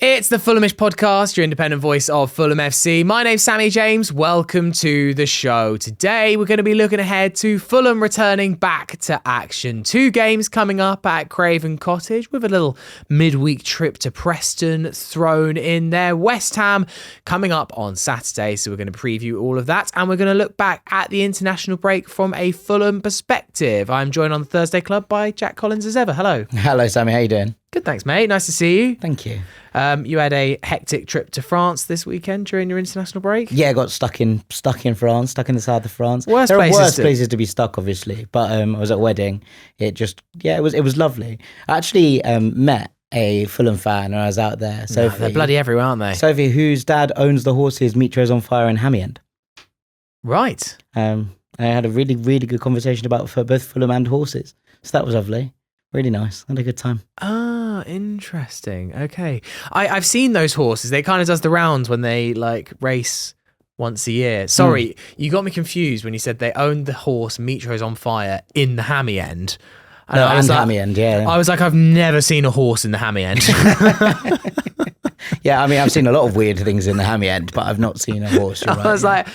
It's the Fulhamish podcast, your independent voice of Fulham FC. My name's Sammy James. Welcome to the show. Today, we're going to be looking ahead to Fulham returning back to action. 2 games coming up at Craven Cottage with a little midweek trip to Preston thrown in there. West Ham coming up on Saturday, so we're going to preview all of that. And we're going to look back at the international break from a Fulham perspective. I'm joined on the Thursday Club by Jack Collins as ever. Hello. Hello, Sammy. How you doing? Good, thanks, mate. Nice to see you. Thank you. You had a hectic trip to France this weekend during your international break. Yeah, I got stuck in France, stuck in the south of France. Worst there are places worse places to be stuck, obviously. But I was at a wedding. It was lovely. I actually met a Fulham fan when I was out there. Sophie, they're bloody everywhere, aren't they? Sophie, whose dad owns the horses Mitro's on Fire and Hammy End. Right. I had a really, really good conversation about both Fulham and horses. So that was lovely. Really nice. Had a good time. Ah, interesting. Okay. I've seen those horses. They kind of does the rounds when they race once a year. Sorry, you got me confused when you said they owned the horse Mitro's on Fire in the Hammy End. And Hammy End, yeah. I was like, I've never seen a horse in the Hammy End. Yeah, I mean, I've seen a lot of weird things in the Hammy End, but I've not seen a horse. I was like,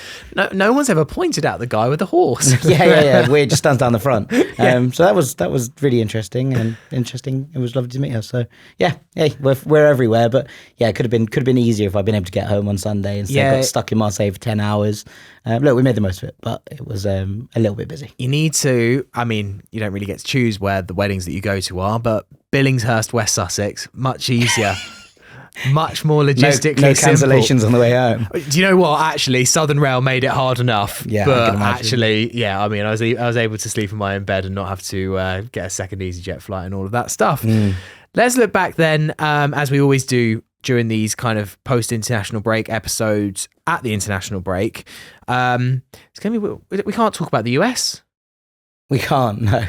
no one's ever pointed out the guy with the horse. yeah. Weird, just stands down the front. So that was really interesting. It was lovely to meet her. So yeah, we're everywhere. But yeah, it could have been easier if I'd been able to get home on Sunday instead. Got stuck in Marseille for 10 hours. Look, we made the most of it, but it was a little bit busy. You need to. I mean, you don't really get to choose where the weddings that you go to are, but Billingshurst, West Sussex, much easier. Much more logistically no cancellations on the way home. Do you know what? Actually, Southern Rail made it hard enough. Yeah, but actually, yeah. I mean, I was able to sleep in my own bed and not have to get a second EasyJet flight and all of that stuff. Let's look back then, as we always do during these kind of post-international break episodes at the international break. It's gonna be. We can't talk about the US. We can't. No.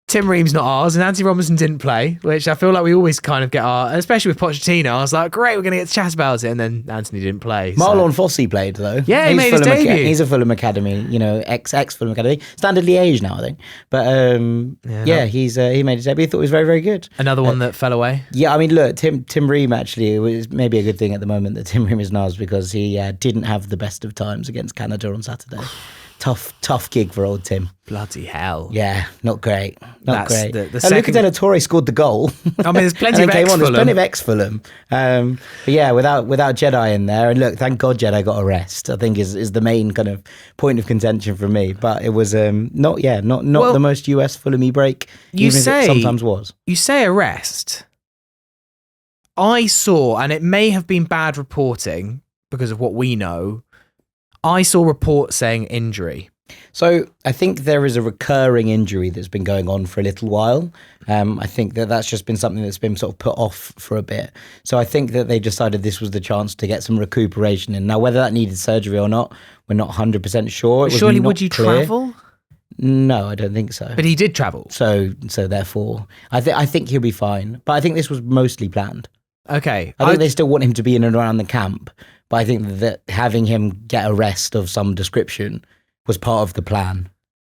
Tim Ream's not ours, and Anthony Robinson didn't play, which I feel like we always kind of get especially with Pochettino. I was like, great, we're going to get to chat about it, and then Anthony didn't play. Marlon Fossey played, though. Yeah, he made his debut. He's a Fulham Academy, ex-Fulham Academy. Standard Liège now, I think. But he made his debut. He thought he was very, very good. Another one that fell away? Yeah, I mean, look, Tim Ream actually, it was maybe a good thing at the moment that Tim Ream is Nars because he didn't have the best of times against Canada on Saturday. Tough gig for old Tim. Bloody hell. Yeah, not great. Not great. Luca Della Torre scored the goal. I mean, there's plenty of ex-Fulham. There's plenty of ex-Fulham. But yeah, without Jedi in there, and look, thank God Jedi got a rest, I think is the main kind of point of contention for me. But it was not the most US Fulham-y break, even if it sometimes was. You say a rest. I saw, and it may have been bad reporting because of what we know, I saw reports saying injury. So I think there is a recurring injury that's been going on for a little while. I think that's just been something that's been sort of put off for a bit. So I think that they decided this was the chance to get some recuperation in. Now, whether that needed surgery or not, we're not 100% sure. Surely would you travel? No, I don't think so. But he did travel. So therefore, I think he'll be fine. But I think this was mostly planned. Okay. I think they still want him to be in and around the camp. But I think that having him get a rest of some description was part of the plan.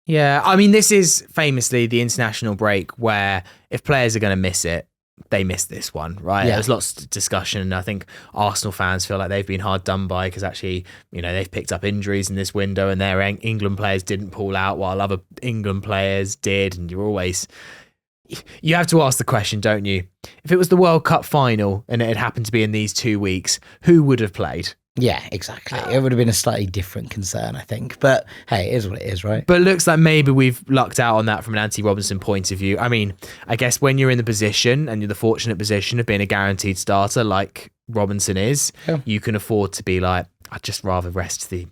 Yeah, I mean, this is famously the international break where if players are going to miss it, they miss this one, right? Yeah. There's lots of discussion. I think Arsenal fans feel like they've been hard done by because actually, they've picked up injuries in this window and their England players didn't pull out while other England players did. And you have to ask the question, don't you? If it was the World Cup final and it had happened to be in these 2 weeks, who would have played? Yeah, exactly. It would have been a slightly different concern, I think. But hey, it is what it is, right? But it looks like maybe we've lucked out on that from an Anthony Robinson point of view. I mean, I guess when you're in the position and you're the fortunate position of being a guaranteed starter like Robinson is, you can afford to be like, I'd just rather rest the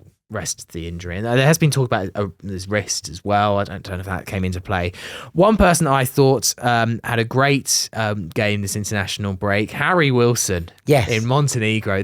injury. And there has been talk about his wrist as well. I don't know if that came into play. One person that I thought had a great game this international break, Harry Wilson in Montenegro.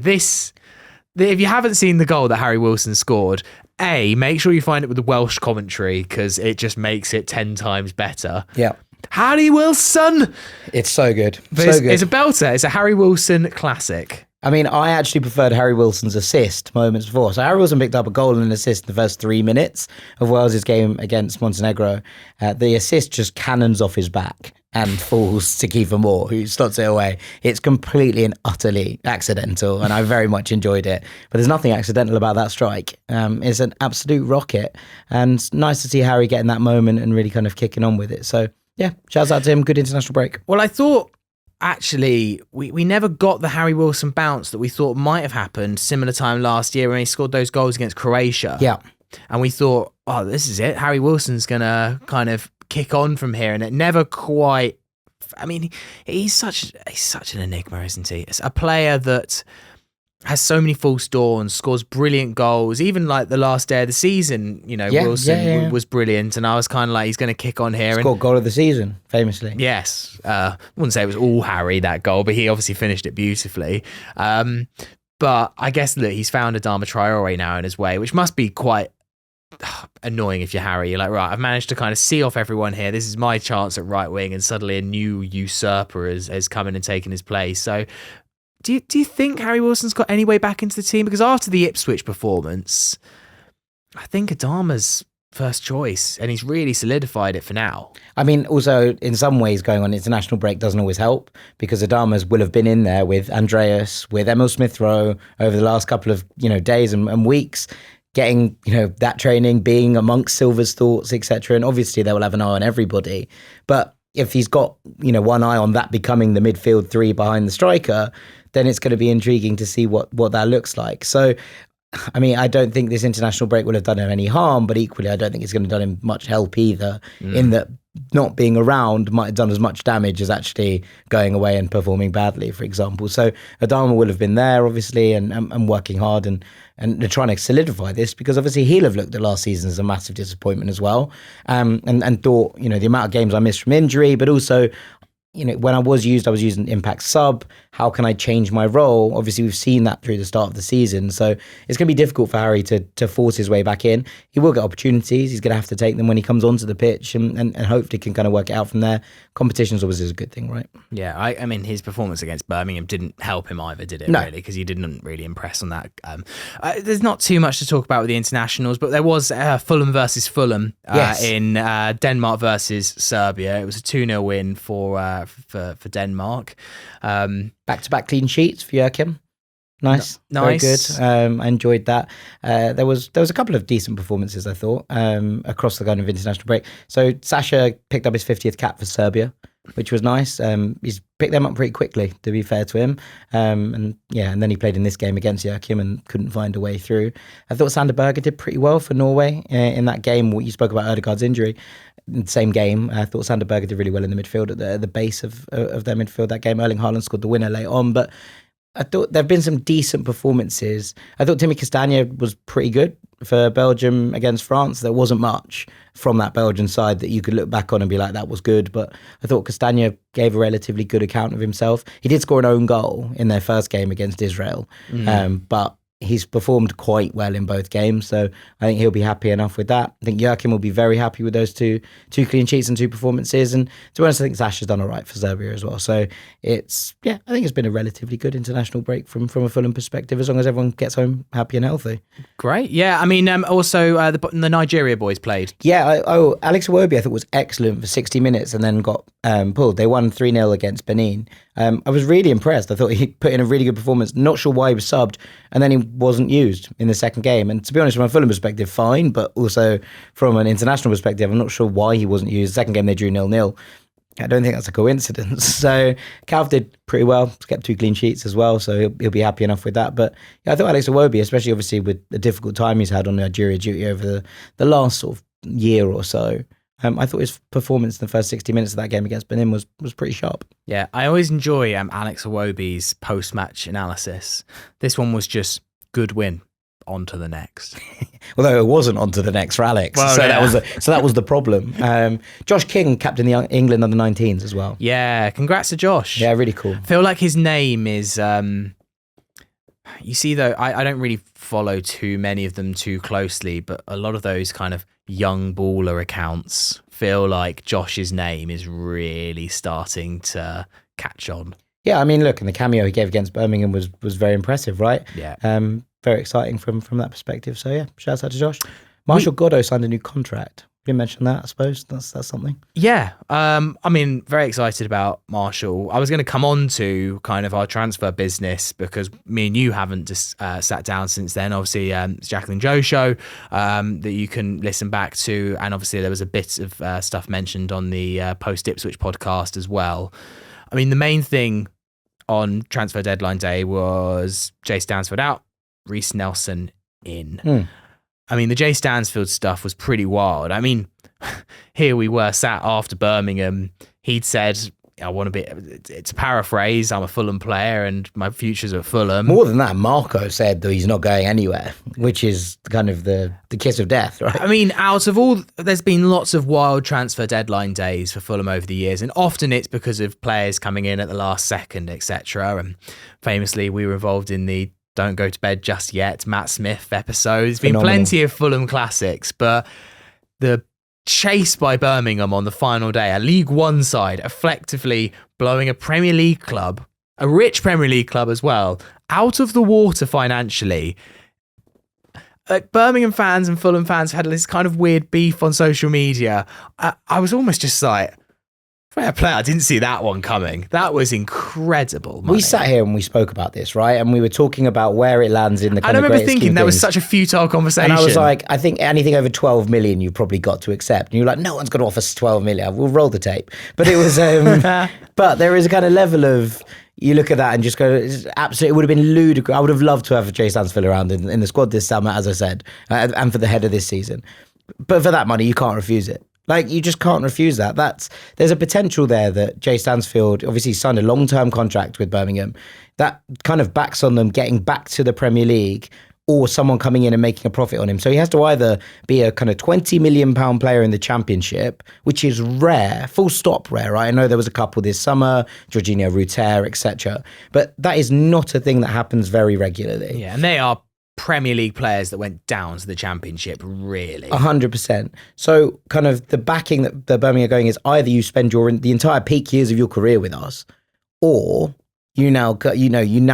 If you haven't seen the goal that Harry Wilson scored, make sure you find it with the Welsh commentary because it just makes it 10 times better. Yeah. Harry Wilson! It's so good. It's a belter. It's a Harry Wilson classic. I mean, I actually preferred Harry Wilson's assist moments before. So Harry Wilson picked up a goal and an assist in the first 3 minutes of Wales' game against Montenegro. The assist just cannons off his back. and falls to Kiefer Moore, who slots it away. It's completely and utterly accidental, and I very much enjoyed it. But there's nothing accidental about that strike. It's an absolute rocket, and nice to see Harry getting that moment and really kind of kicking on with it. So, yeah, shouts out to him. Good international break. Well, I thought, actually, we never got the Harry Wilson bounce that we thought might have happened similar time last year when he scored those goals against Croatia. Yeah. And we thought, oh, this is it. Harry Wilson's going to kind of kick on from here. And it never quite... I mean, he's such an enigma, isn't he? It's a player that has so many false dawns, scores brilliant goals. Even like the last day of the season, Wilson was brilliant. And I was kind of like, he's going to kick on here. Scored goal of the season, famously. Yes. I wouldn't say it was all Harry, that goal, but he obviously finished it beautifully. But I guess, look, he's found Adama Traore now in his way, which must be quite annoying if you're Harry. You're like, right, I've managed to kind of see off everyone here. This is my chance at right wing, and suddenly a new usurper has come in and taken his place. So do you think Harry Wilson's got any way back into the team? Because after the Ipswich performance, I think Adama's first choice, and he's really solidified it for now. I mean, also, in some ways, going on international break doesn't always help, because Adama's will have been in there with Andreas, with Emil Smith-Rowe over the last couple of days and weeks, getting that training, being amongst Silva's thoughts, etc. And obviously they will have an eye on everybody. But if he's got one eye on that becoming the midfield three behind the striker, then it's going to be intriguing to see what that looks like. So, I mean, I don't think this international break will have done him any harm, but equally I don't think it's going to have done him much help either, in that not being around might have done as much damage as actually going away and performing badly, for example. So Adama will have been there, obviously, and working hard and they're trying to solidify this, because obviously he'll have looked at last season as a massive disappointment as well, and thought, the amount of games I missed from injury, but also, when I was used an impact sub. How can I change my role? Obviously, we've seen that through the start of the season. So it's going to be difficult for Harry to force his way back in. He will get opportunities. He's going to have to take them when he comes onto the pitch and hopefully can kind of work it out from there. Competition's always is a good thing, right? Yeah, I mean, his performance against Birmingham didn't help him either, did it? No. Really, because he didn't really impress on that. There's not too much to talk about with the internationals, but there was Fulham versus Fulham in Denmark versus Serbia. It was a 2-0 win for Denmark. Back-to-back clean sheets for Joachim. Nice. Very good. I enjoyed that. There was a couple of decent performances, I thought, across the kind of international break. So Sasa picked up his 50th cap for Serbia, which was nice. He's picked them up pretty quickly, to be fair to him. And then he played in this game against Joachim and couldn't find a way through. I thought Sander Berge did pretty well for Norway in that game. What you spoke about Ødegaard's injury. In the same game, I thought Sander Berge did really well in the midfield at the base of their midfield that game. Erling Haaland scored the winner late on, but I thought there have been some decent performances. I thought Timmy Castagne was pretty good for Belgium against France. There wasn't much from that Belgian side that you could look back on and be like, that was good. But I thought Castagne gave a relatively good account of himself. He did score an own goal in their first game against Israel, but he's performed quite well in both games, so I think he'll be happy enough with that. I think Joachim will be very happy with those two clean sheets and 2 performances. And to be honest, I think Sasa's done all right for Serbia as well. So I think it's been a relatively good international break from a Fulham perspective, as long as everyone gets home happy and healthy. Great. Yeah, I mean, also the Nigeria boys played. Yeah, Alex Iwobi I thought was excellent for 60 minutes and then got pulled. They won 3-0 against Benin. I was really impressed. I thought he put in a really good performance. Not sure why he was subbed, and then he wasn't used in the second game. And to be honest, from a Fulham perspective, fine, but also from an international perspective, I'm not sure why he wasn't used. The second game they drew 0-0. I don't think that's a coincidence. So Calv did pretty well, kept 2 clean sheets as well, so he'll be happy enough with that. But yeah, I thought Alex Iwobi, especially obviously with the difficult time he's had on Nigeria duty over the last sort of year or so, I thought his performance in the first 60 minutes of that game against Benin was pretty sharp. Yeah, I always enjoy Alex Iwobi's post-match analysis. This one was just good win, on to the next. Although it wasn't on to the next for Alex, well, so yeah. that was the problem. Josh King captained the England under-19s as well. Yeah, congrats to Josh. Yeah, really cool. I feel like his name is... you see, though, I don't really follow too many of them too closely, but a lot of those kind of young baller accounts feel like Josh's name is really starting to catch on. Yeah, I mean, look, and the cameo he gave against Birmingham was very impressive, right? Yeah. Very exciting from that perspective. So yeah, shouts out to Josh. Marshall Goddo signed a new contract, Didn't mention that, I suppose. That's something. Yeah. I mean, very excited about Marshall. I was going to come on to kind of our transfer business because me and you haven't just sat down since then. Obviously, it's Jack and Joe show that you can listen back to. And obviously there was a bit of stuff mentioned on the post-Ipswich podcast as well. I mean, the main thing on transfer deadline day was Jay Stansfield out, Reece Nelson in. I mean, the Jay Stansfield stuff was pretty wild. I mean, here we were sat after Birmingham. He'd said, I want to be, it's a paraphrase, I'm a Fulham player and my future's at Fulham. More than that, Marco said that he's not going anywhere, which is kind of the kiss of death, right? I mean, out of all, there's been lots of wild transfer deadline days for Fulham over the years, and often it's because of players coming in at the last second, etc. And famously, we were involved in the Don't Go to Bed Just Yet Matt Smith episode. There's been plenty of Fulham classics, but the chase by Birmingham on the final day, a League One side effectively blowing a Premier League club, a rich Premier League club as well, out of the water financially. Birmingham fans and Fulham fans had this kind of weird beef on social media. I was almost just like, fair play, I didn't see that one coming. That was incredible money. We sat here and we spoke about this, right? And we were talking about where it lands in the kind I of remember great thinking scheme that was things. such a futile conversation. And I was like, I think anything over 12 million you've probably got to accept. And you're like, no one's going to offer us 12 million. We'll roll the tape. But it was, but there is a kind of level of, you look at that and just go, it's absolutely, it would have been ludicrous. I would have loved to have Jay Stansfield around in the squad this summer, as I said, and for the head of this season. But for that money, you can't refuse it. Like, you just can't refuse that. There's a potential there that Jay Stansfield obviously signed a long-term contract with Birmingham. That kind of backs on them getting back to the Premier League or someone coming in and making a profit on him. So he has to either be a kind of £20 million player in the Championship, which is rare, full stop rare, right? I know there was a couple this summer, Jorginho Ruter, etc. But that is not a thing that happens very regularly. Yeah, and they are Premier League players that went down to the Championship, really. 100%. So kind of the backing that the Birmingham are going is either you spend the entire peak years of your career with us, or you now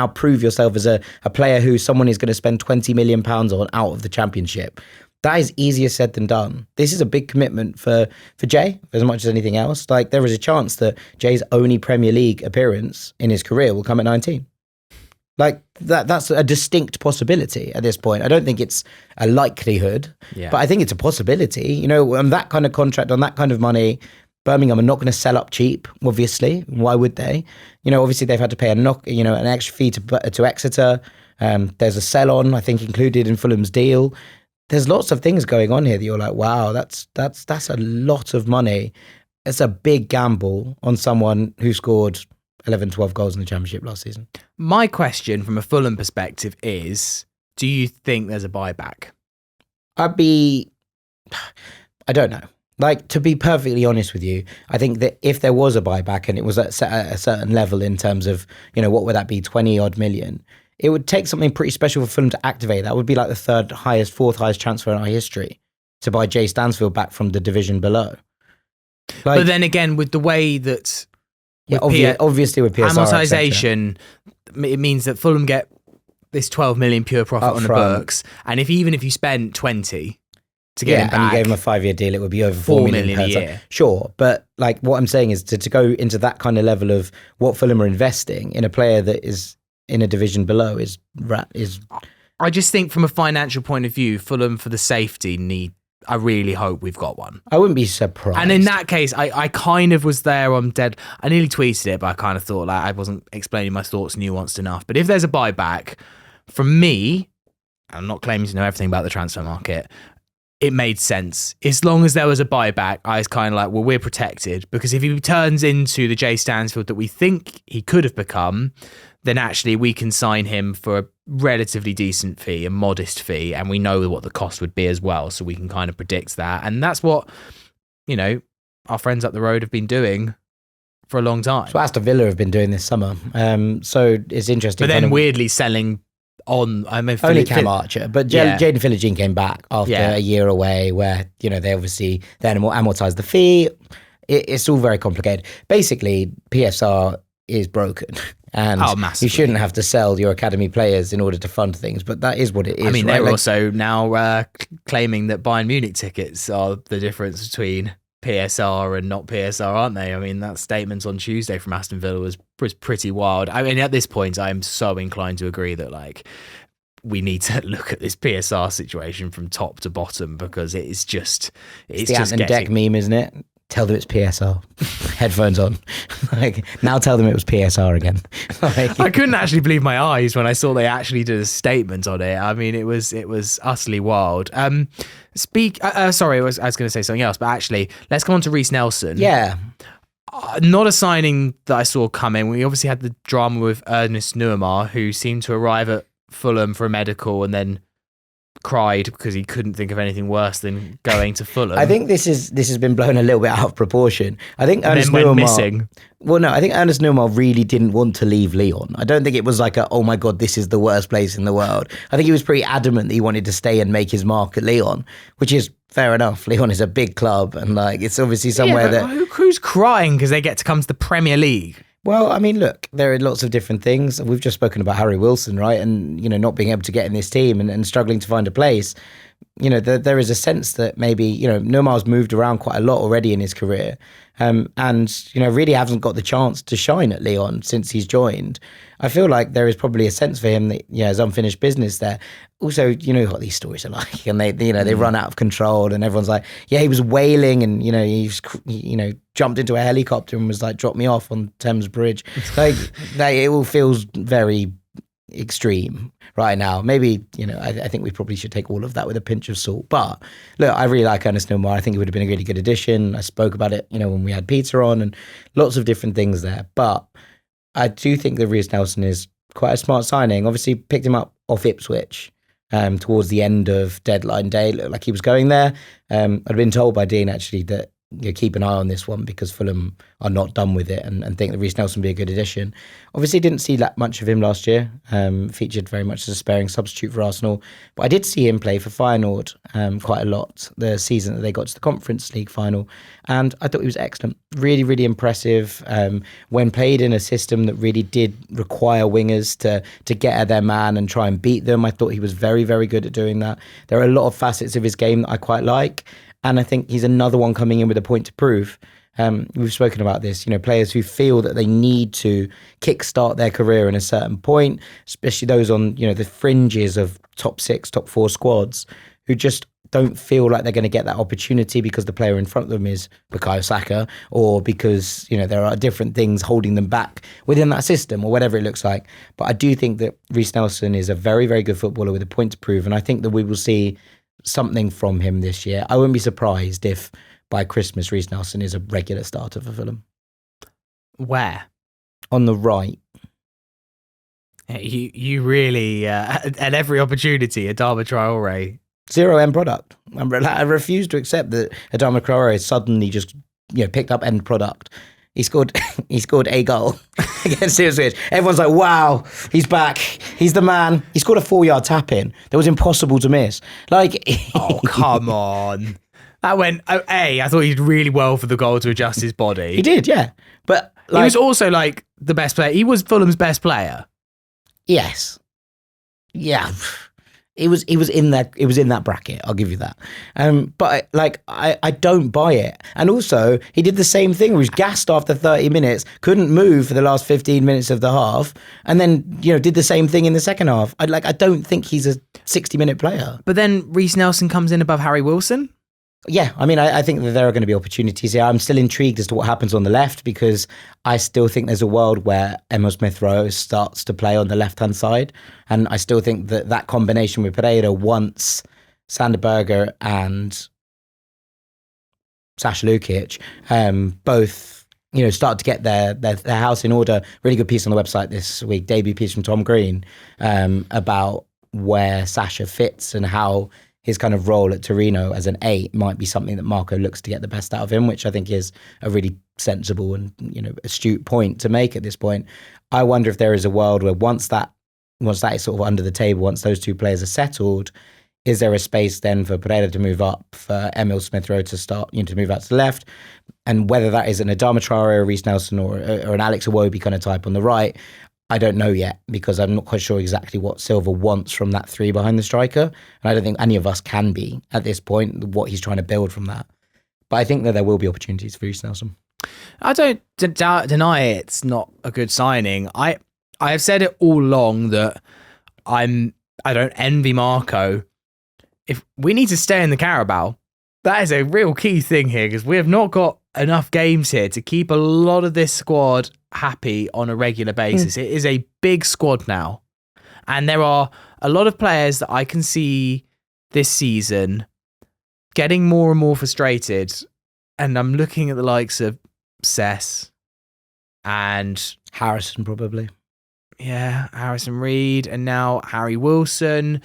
prove yourself as a player who someone is going to spend £20 million on out of the Championship. That is easier said than done. This is a big commitment for Jay, as much as anything else. Like, there is a chance that Jay's only Premier League appearance in his career will come at 19. Like, that's a distinct possibility at this point. I don't think it's a likelihood, but I think it's a possibility. You know, on that kind of contract, on that kind of money, Birmingham are not going to sell up cheap, obviously. Why would they? You know, obviously they've had to pay an extra fee to Exeter. There's a sell-on, I think, included in Fulham's deal. There's lots of things going on here that you're like, wow, that's a lot of money. It's a big gamble on someone who scored 11, 12 goals in the Championship last season. My question from a Fulham perspective is, do you think there's a buyback? I don't know. Like, to be perfectly honest with you, I think that if there was a buyback and it was at a certain level in terms of, you know, what would that be, 20 odd million, it would take something pretty special for Fulham to activate. That would be like the fourth highest transfer in our history to buy Jay Stansfield back from the division below. Like, but then again, with the way that... obviously with PSR amortization, it means that Fulham get this 12 million pure profit up on front. the books, and even if you spent 20 to get him back, and you gave him a 5-year deal, it would be over 4 million a per year. time. Sure, but like, what I'm saying is to go into that kind of level of what Fulham are investing in a player that is in a division below is. I just think from a financial point of view, Fulham, for the safety, I really hope we've got one. I wouldn't be surprised. And in that case, I kind of was there on dead. I nearly tweeted it, but I kind of thought like I wasn't explaining my thoughts nuanced enough. But if there's a buyback, from me, I'm not claiming to know everything about the transfer market, it made sense. As long as there was a buyback, I was kind of like, well, we're protected. Because if he turns into the Jay Stansfield that we think he could have become, then actually we can sign him for a relatively decent fee, a modest fee, and we know what the cost would be as well, so we can kind of predict that. And that's what, you know, our friends up the road have been doing for a long time. So Aston Villa have been doing this summer. So it's interesting. But then weirdly selling on... only Cam Archer, but Jaden Philogene came back after a year away where, you know, they obviously then amortised the fee. It's all very complicated. Basically, PSR is broken. And massively. you shouldn't have to sell your academy players in order to fund things, but that is what it is. I mean, right? they're also now claiming that Bayern Munich tickets are the difference between PSR and not PSR, aren't they? I mean, that statement on Tuesday from Aston Villa was pretty wild. I mean, at this point, I am so inclined to agree that like we need to look at this PSR situation from top to bottom, because it's the just Ant and Deck meme, isn't it? Tell them it's PSR. Headphones on. Like, now tell them it was PSR again. Like, I couldn't actually believe my eyes when I saw they actually did a statement on it. I mean, it was utterly wild. Sorry, I was going to say something else, but actually, let's come on to Reece Nelson. yeah. Not a signing that I saw coming. We obviously had the drama with Ernest Nuamar, who seemed to arrive at Fulham for a medical and then cried because he couldn't think of anything worse than going to Fulham. I think this has been blown a little bit out of proportion. I think Ernest then went Nuamar missing. Well, no, I think Ernest Nuamar really didn't want to leave Lyon. I don't think it was like oh my God, this is the worst place in the world. I think he was pretty adamant that he wanted to stay and make his mark at Lyon, which is fair enough. Lyon is a big club, and like it's obviously somewhere that who's crying because they get to come to the Premier League. Well, I mean, look, there are lots of different things. We've just spoken about Harry Wilson, right? And, not being able to get in this team and struggling to find a place. There is a sense that maybe, Nuamar's moved around quite a lot already in his career. And, really hasn't got the chance to shine at Lyon since he's joined. I feel like there is probably a sense for him that, there's unfinished business there. Also, you know what these stories are like, and they run out of control, and everyone's like, yeah, he was wailing, and he's jumped into a helicopter and was like, drop me off on Thames Bridge. Like it all feels very extreme right now. Maybe I think we probably should take all of that with a pinch of salt. But look, I really like Ernest Nuamar. I think it would have been a really good addition. I spoke about it, when we had Peter on, and lots of different things there. But I do think that Reece Nelson is quite a smart signing. Obviously, picked him up off Ipswich towards the end of deadline day. It looked like he was going there. I'd been told by Dean actually that keep an eye on this one because Fulham are not done with it and think that Reece Nelson would be a good addition. Obviously, didn't see that much of him last year. Featured very much as a sparing substitute for Arsenal. But I did see him play for Feyenoord quite a lot the season that they got to the Conference League final. And I thought he was excellent. Really, really impressive. When played in a system that really did require wingers to get at their man and try and beat them, I thought he was very, very good at doing that. There are a lot of facets of his game that I quite like. And I think he's another one coming in with a point to prove. We've spoken about this, players who feel that they need to kickstart their career in a certain point, especially those on, the fringes of top 6, top 4 squads, who just don't feel like they're going to get that opportunity because the player in front of them is Bukayo Saka, or because, there are different things holding them back within that system or whatever it looks like. But I do think that Reece Nelson is a very, very good footballer with a point to prove. And I think that we will see something from him this year. I wouldn't be surprised if by Christmas Reece Nelson is a regular starter for Fulham. Where? On the right. You really at every opportunity, Adama Traore. 0 end product. I refuse to accept that Adama Traore suddenly just picked up end product. He scored a goal against Ipswich. Everyone's like, wow, he's back. He's the man. He scored a 4-yard tap in that was impossible to miss. Like, oh, come on. That went, I thought he did really well for the goal to adjust his body. He did, yeah. But he was also like the best player. He was Fulham's best player. Yes. Yeah. It was in that bracket, I'll give you that. But I don't buy it. And also, he did the same thing where he was gassed after 30 minutes, couldn't move for the last 15 minutes of the half, and then, did the same thing in the second half. I don't think he's a 60-minute player. But then Reece Nelson comes in above Harry Wilson? Yeah, I mean, I think that there are going to be opportunities here. I'm still intrigued as to what happens on the left because I still think there's a world where Emil Smith-Rowe starts to play on the left-hand side. And I still think that combination with Pereira once Sander Berger and Sasha Lukic both, start to get their house in order. Really good piece on the website this week, debut piece from Tom Green about where Sasha fits and how his kind of role at Torino as an 8 might be something that Marco looks to get the best out of him, which I think is a really sensible and astute point to make at this point. I wonder if there is a world where once that is sort of under the table, once those two players are settled, is there a space then for Pereira to move up, for Emil Smith-Rowe to start, to move out to the left, and whether that is an Adama Traore, or Reece Nelson, or an Alex Iwobi kind of type on the right. I don't know yet, because I'm not quite sure exactly what Silva wants from that three behind the striker. And I don't think any of us can be at this point, what he's trying to build from that. But I think that there will be opportunities for Reece Nelson. I don't deny it's not a good signing. I have said it all along that I don't envy Marco. If we need to stay in the Carabao, that is a real key thing here, because we have not got enough games here to keep a lot of this squad happy on a regular basis. It is a big squad now. And there are a lot of players that I can see this season getting more and more frustrated. And I'm looking at the likes of Cess and Harrison, probably. Yeah, Harrison Reed, and now Harry Wilson.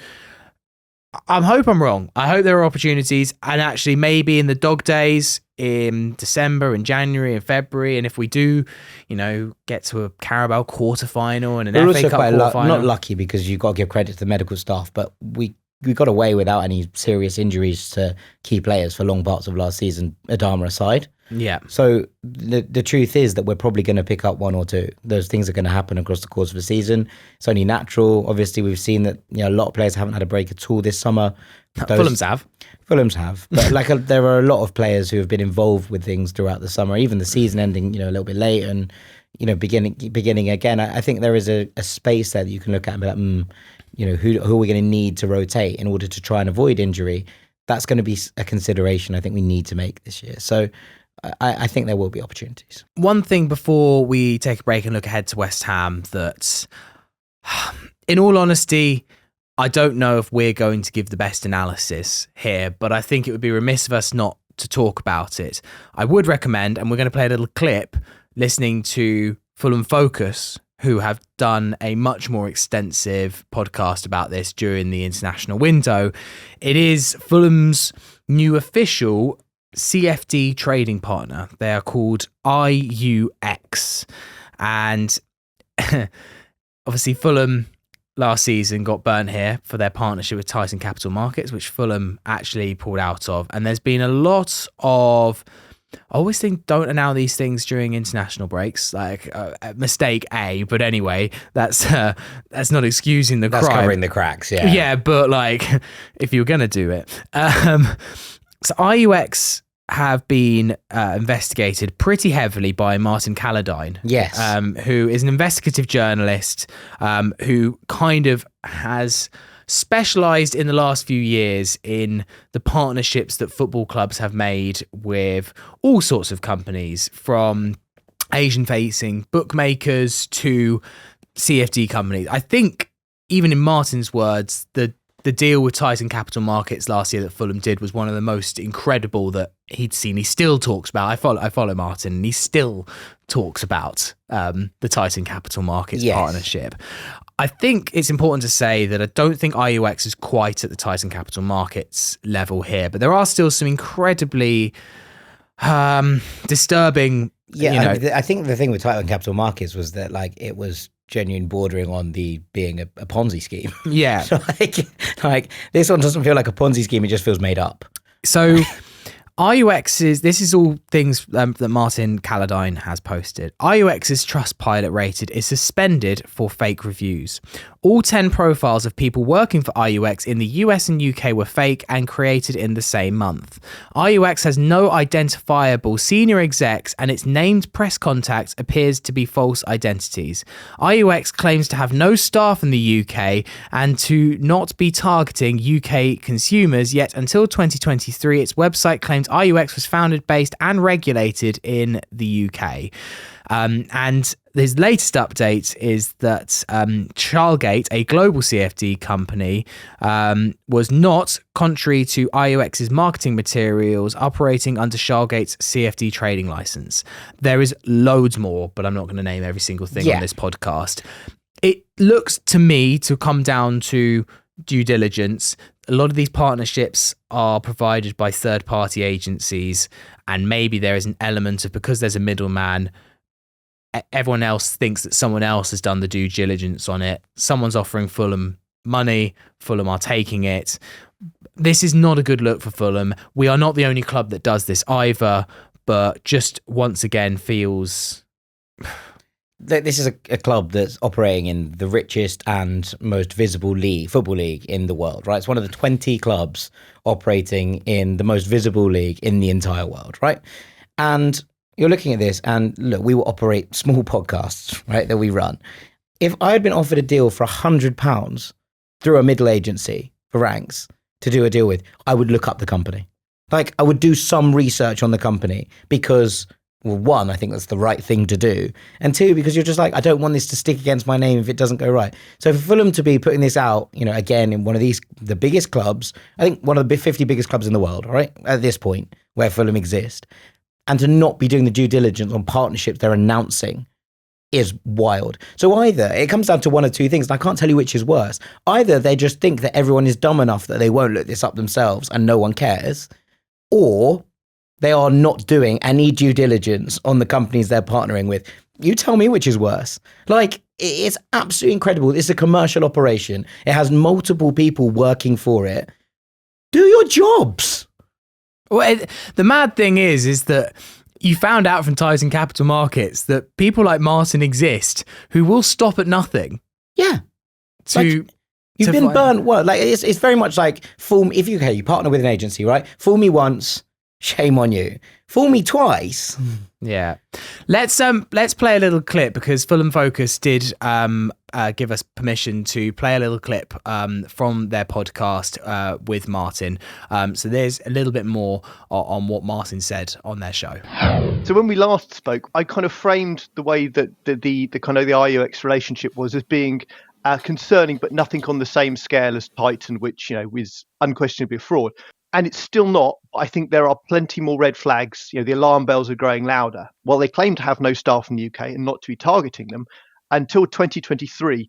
I hope I'm wrong. I hope there are opportunities, and actually maybe in the dog days in December and January and February, and if we do, get to a Carabao quarterfinal and an FA Cup quarterfinal. Not lucky, because you've got to give credit to the medical staff, but we got away without any serious injuries to key players for long parts of last season, Adama aside. Yeah. So the truth is that we're probably going to pick up one or two. Those things are going to happen across the course of the season. It's only natural. Obviously, we've seen that a lot of players haven't had a break at all this summer. Fulham's have. But there are a lot of players who have been involved with things throughout the summer, even the season ending, a little bit late and, beginning again. I think there is a space there that you can look at and be like, who are we going to need to rotate in order to try and avoid injury? That's going to be a consideration I think we need to make this year. So I think there will be opportunities. One thing before we take a break and look ahead to West Ham, that in all honesty, I don't know if we're going to give the best analysis here, but I think it would be remiss of us not to talk about it. I would recommend, and we're going to play a little clip, listening to Fulham Focus, who have done a much more extensive podcast about this during the international window. It is Fulham's new official CFD trading partner. They are called IUX. And obviously Fulham last season got burnt here for their partnership with Tyson Capital Markets, which Fulham actually pulled out of. And there's been a lot of, I always think, don't announce these things during international breaks, like mistake A, but anyway, that's not excusing the crime. That's covering the cracks, yeah. Yeah, but if you're going to do it. So IUX have been investigated pretty heavily by Martin Calladine. Yes. Who is an investigative journalist who kind of has specialised in the last few years in the partnerships that football clubs have made with all sorts of companies, from Asian-facing bookmakers to CFD companies. I think, even in Martin's words, the deal with Tyson Capital Markets last year that Fulham did was one of the most incredible that he'd seen. He still talks about. I follow Martin, and he still talks about the Tyson Capital Markets partnership. I think it's important to say that I don't think IUX is quite at the Tyson Capital Markets level here, but there are still some incredibly disturbing. Yeah, I think the thing with Tyson Capital Markets was that it was genuine bordering on being a Ponzi scheme. Yeah. So like this one doesn't feel like a Ponzi scheme, it just feels made up. So this is all things that Martin Calladine has posted. IUX's Trustpilot rated is suspended for fake reviews. All 10 profiles of people working for IUX in the US and UK were fake and created in the same month. IUX has no identifiable senior execs, and its named press contact appears to be false identities. IUX claims to have no staff in the UK and to not be targeting UK consumers, yet until 2023 its website claimed IUX was founded, based and regulated in the UK. And his latest update is that Charlgate, a global CFD company, was not, contrary to IUX's marketing materials, operating under Charlgate's CFD trading license. There is loads more, but I'm not going to name every single thing on this podcast. It looks to me to come down to due diligence. A lot of these partnerships are provided by third-party agencies, and maybe there is an element of, because there's a middleman, everyone else thinks that someone else has done the due diligence on it. Someone's offering Fulham money. Fulham are taking it. This is not a good look for Fulham. We are not the only club that does this either, but just once again feels... this is a club that's operating in the richest and most visible football league in the world, right? It's one of the 20 clubs operating in the most visible league in the entire world, right? And you're looking at this, and look, we will operate small podcasts, right, that we run. If I had been offered a deal for £100 through a middle agency for Ranks to do a deal with, I would look up the company. Like, I would do some research on the company because, well, one, I think that's the right thing to do. And two, because you're just like, I don't want this to stick against my name if it doesn't go right. So for Fulham to be putting this out, again, in one of these, the biggest clubs, I think one of the 50 biggest clubs in the world, right, at this point, where Fulham exist, and to not be doing the due diligence on partnerships they're announcing is wild. So either it comes down to one of two things, and I can't tell you which is worse. Either they just think that everyone is dumb enough that they won't look this up themselves and no one cares, or they are not doing any due diligence on the companies they're partnering with. You tell me which is worse. Like, it's absolutely incredible. It's a commercial operation. It has multiple people working for it. Do your jobs. Well, the mad thing is that you found out from ties in capital markets that people like Martin exist who will stop at nothing. Yeah. You've been burnt. Well, like it's very much like if you partner with an agency, right? Fool me once, shame on you. Fool me twice. Yeah. Let's play a little clip because Fulham Focus did give us permission to play a little clip from their podcast with Martin. So there's a little bit more on what Martin said on their show. So when we last spoke, I kind of framed the way that the kind of the IUX relationship was as being concerning, but nothing on the same scale as Titan, which was unquestionably a fraud. And it's still not. I think there are plenty more red flags. The alarm bells are growing louder. While they claim to have no staff in the UK and not to be targeting them, until 2023,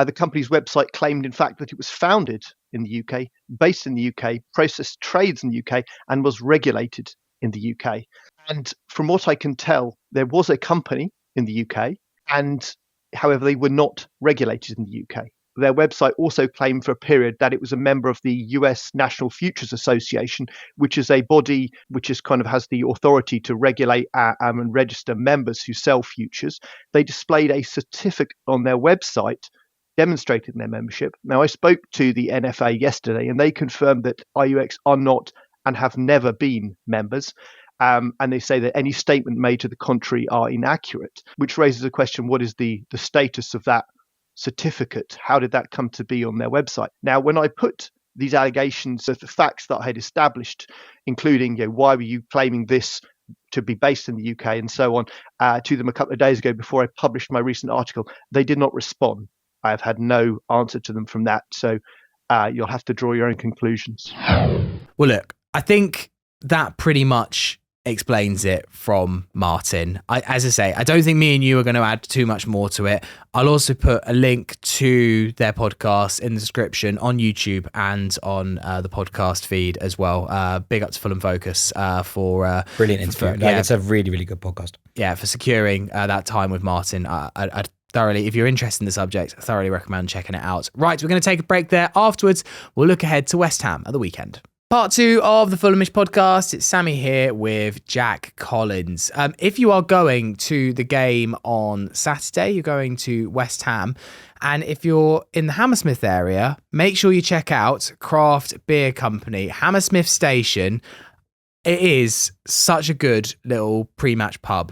the company's website claimed, in fact, that it was founded in the UK, based in the UK, processed trades in the UK, and was regulated in the UK. And from what I can tell, there was a company in the UK, and however, they were not regulated in the UK. Their website also claimed for a period that it was a member of the US National Futures Association, which is a body which is kind of has the authority to regulate and register members who sell futures. They displayed a certificate on their website demonstrating their membership. Now, I spoke to the NFA yesterday, and they confirmed that IUX are not and have never been members. And they say that any statement made to the contrary are inaccurate, which raises a question: what is the status of that certificate? How did that come to be on their website? Now, when I put these allegations of the facts that I had established, including why were you claiming this to be based in the UK and so on, to them a couple of days ago before I published my recent article, they did not respond. I have had no answer to them from that. So you'll have to draw your own conclusions. Well, look, I think that pretty much explains it from Martin. As I say, I don't think me and you are going to add too much more to it. I'll also put a link to their podcast in the description on YouTube and on the podcast feed as well. Big up to Fulham Focus for brilliant interview. It's a really, really good podcast. Yeah, for securing that time with Martin. I'd thoroughly, if you're interested in the subject, I thoroughly recommend checking it out. Right, we're going to take a break there. Afterwards, we'll look ahead to West Ham at the weekend. Part 2 of the Fulhamish podcast. It's Sammy here with Jack Collins. If you are going to the game on Saturday, you're going to West Ham. And if you're in the Hammersmith area, make sure you check out Craft Beer Company, Hammersmith Station. It is such a good little pre-match pub.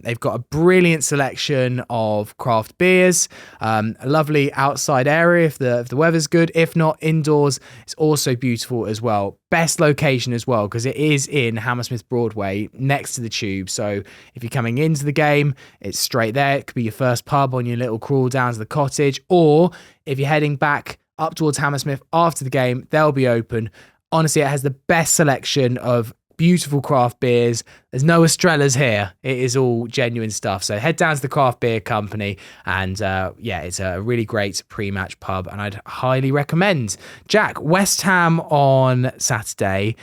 They've got a brilliant selection of craft beers, a lovely outside area if the weather's good. If not, indoors, it's also beautiful as well. Best location as well, because it is in Hammersmith Broadway next to the tube. So if you're coming into the game, it's straight there. It could be your first pub on your little crawl down to the cottage. Or if you're heading back up towards Hammersmith after the game, they'll be open. Honestly, it has the best selection of beautiful craft beers. There's no Estrellas here. It is all genuine stuff. So head down to the Craft Beer Company and it's a really great pre-match pub and I'd highly recommend. Jack, West Ham on Saturday.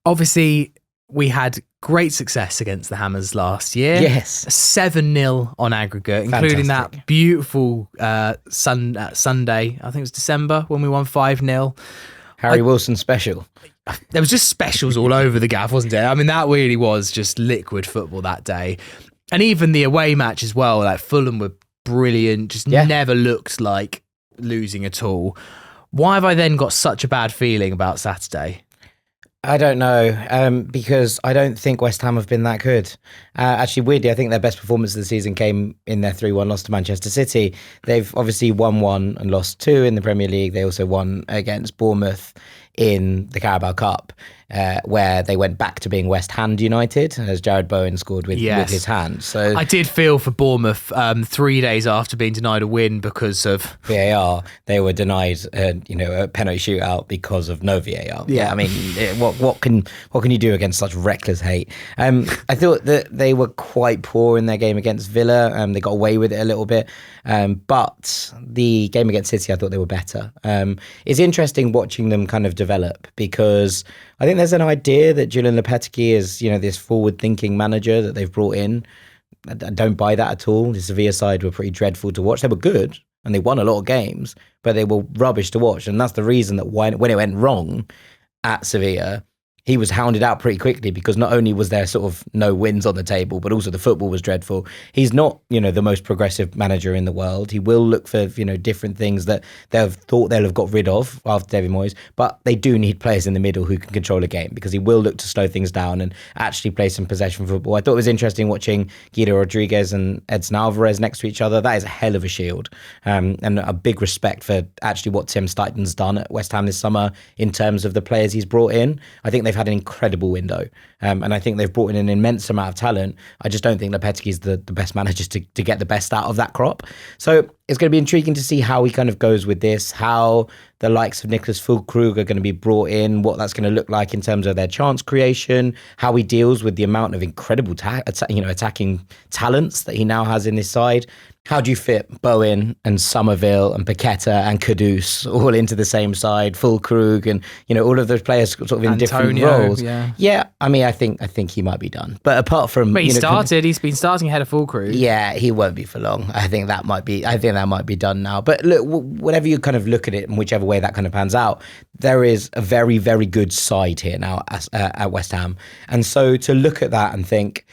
Obviously, we had great success against the Hammers last year. Yes. 7-0 on aggregate, including that beautiful Sunday, I think it was December, when we won 5-0. Harry Wilson special. There was just specials all over the gaff, wasn't it? I mean, that really was just liquid football that day. And even the away match as well, like Fulham were brilliant, just never looked like losing at all. Why have I then got such a bad feeling about Saturday? I don't know, because I don't think West Ham have been that good. Actually, weirdly, I think their best performance of the season came in their 3-1 loss to Manchester City. They've obviously won 1 and lost 2 in the Premier League. They also won against Bournemouth in the Carabao Cup, where they went back to being West Ham United, as Jared Bowen scored with his hand. So I did feel for Bournemouth 3 days after being denied a win because of VAR. They were denied, a penalty shootout because of no VAR. Yeah, I mean, what can you do against such reckless hate? I thought that they were quite poor in their game against Villa. They got away with it a little bit, but the game against City, I thought they were better. It's interesting watching them kind of develop, because I think there's an idea that Julian Lopetegui is, this forward-thinking manager that they've brought in. I don't buy that at all. The Sevilla side were pretty dreadful to watch. They were good and they won a lot of games, but they were rubbish to watch. And that's the reason that when it went wrong at Sevilla, he was hounded out pretty quickly, because not only was there sort of no wins on the table, but also the football was dreadful. He's not, the most progressive manager in the world. He will look for, different things that they've thought they'll have got rid of after David Moyes, but they do need players in the middle who can control a game, because he will look to slow things down and actually play some possession football. I thought it was interesting watching Guido Rodriguez and Edson Alvarez next to each other. That is a hell of a shield, and a big respect for actually what Tim Steichten's done at West Ham this summer in terms of the players he's brought in. I think they've had an incredible window, and I think they've brought in an immense amount of talent. I just don't think Lopetegui's the best managers to get the best out of that crop. So it's going to be intriguing to see how he kind of goes with this, how the likes of Nicholas Füllkrug are going to be brought in, what that's going to look like in terms of their chance creation, how he deals with the amount of incredible attacking talents that he now has in this side. How do you fit Bowen and Somerville and Paqueta and Kudus all into the same side, Füllkrug and all of those players sort of in different roles? Yeah. I mean, I think he might be done. But apart from, but he's been starting ahead of Füllkrug. Yeah, he won't be for long. I think that might be done now. But look, whatever you kind of look at it and whichever way that kind of pans out, there is a very, very good side here now at West Ham. And so to look at that and think,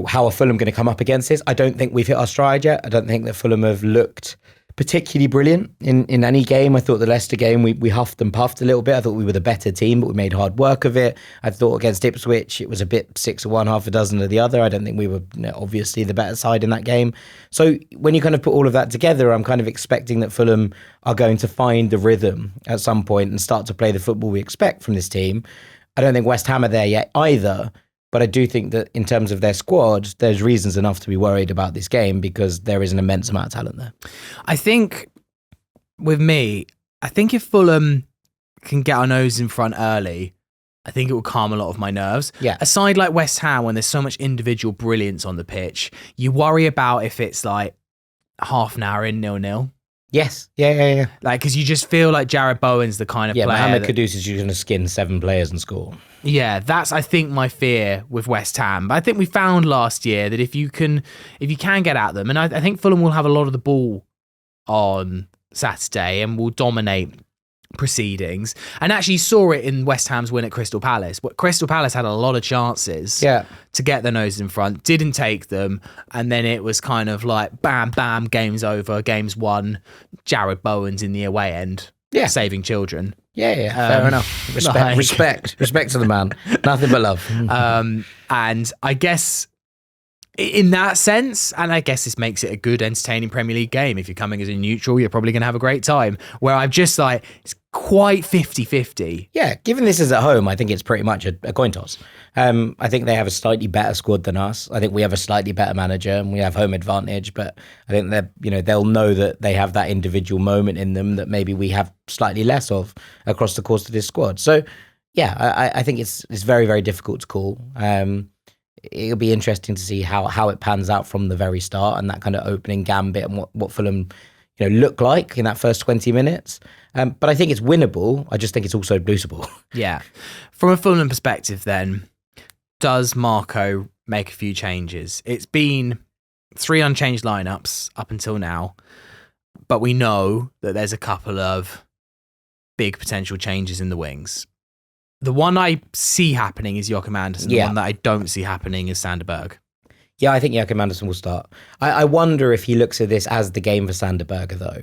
how are Fulham going to come up against this? I don't think we've hit our stride yet. I don't think that Fulham have looked particularly brilliant in any game. I thought the Leicester game, we huffed and puffed a little bit. I thought we were the better team, but we made hard work of it. I thought against Ipswich, it was a bit 6 of one, half a dozen of the other. I don't think we were obviously the better side in that game. So when you kind of put all of that together, I'm kind of expecting that Fulham are going to find the rhythm at some point and start to play the football we expect from this team. I don't think West Ham are there yet either. But I do think that in terms of their squad, there's reasons enough to be worried about this game, because there is an immense amount of talent there. I think with me, if Fulham can get our nose in front early, I think it will calm a lot of my nerves. Yeah. A side like West Ham, when there's so much individual brilliance on the pitch, you worry about if it's like half an hour in 0-0. Yes. Yeah. Like, because you just feel like Jared Bowen's the kind of player. Mohamed Kudus is going to skin 7 players and score. Yeah, that's, I think, my fear with West Ham. But I think we found last year that if you can get at them, and I think Fulham will have a lot of the ball on Saturday and will dominate proceedings. And actually saw it in West Ham's win at Crystal Palace. But Crystal Palace had a lot of chances to get their nose in front, didn't take them, and then it was kind of like bam, bam, game's over, game's won. Jared Bowen's in the away end, saving children. Yeah, fair enough. Respect to the man. Nothing but love. And I guess in that sense, and I guess this makes it a good, entertaining Premier League game. If you're coming as a neutral, you're probably going to have a great time. Where I'm just like, it's quite 50-50. Yeah, given this is at home, I think it's pretty much a coin toss. I think they have a slightly better squad than us. I think we have a slightly better manager and we have home advantage, but I think they'll know that they have that individual moment in them that maybe we have slightly less of across the course of this squad. So yeah, I think it's very, very difficult to call. It'll be interesting to see how it pans out from the very start and that kind of opening gambit and what Fulham look like in that first 20 minutes. But I think it's winnable. I just think it's also losable. Yeah. From a Fulham perspective then, does Marco make a few changes? It's been 3 unchanged lineups up until now, but we know that there's a couple of big potential changes in the wings. The one I see happening is Joachim Andersen. The one that I don't see happening is Sanderberg. Yeah, I think Joachim Andersen will start. I wonder if he looks at this as the game for Sander Berge, though.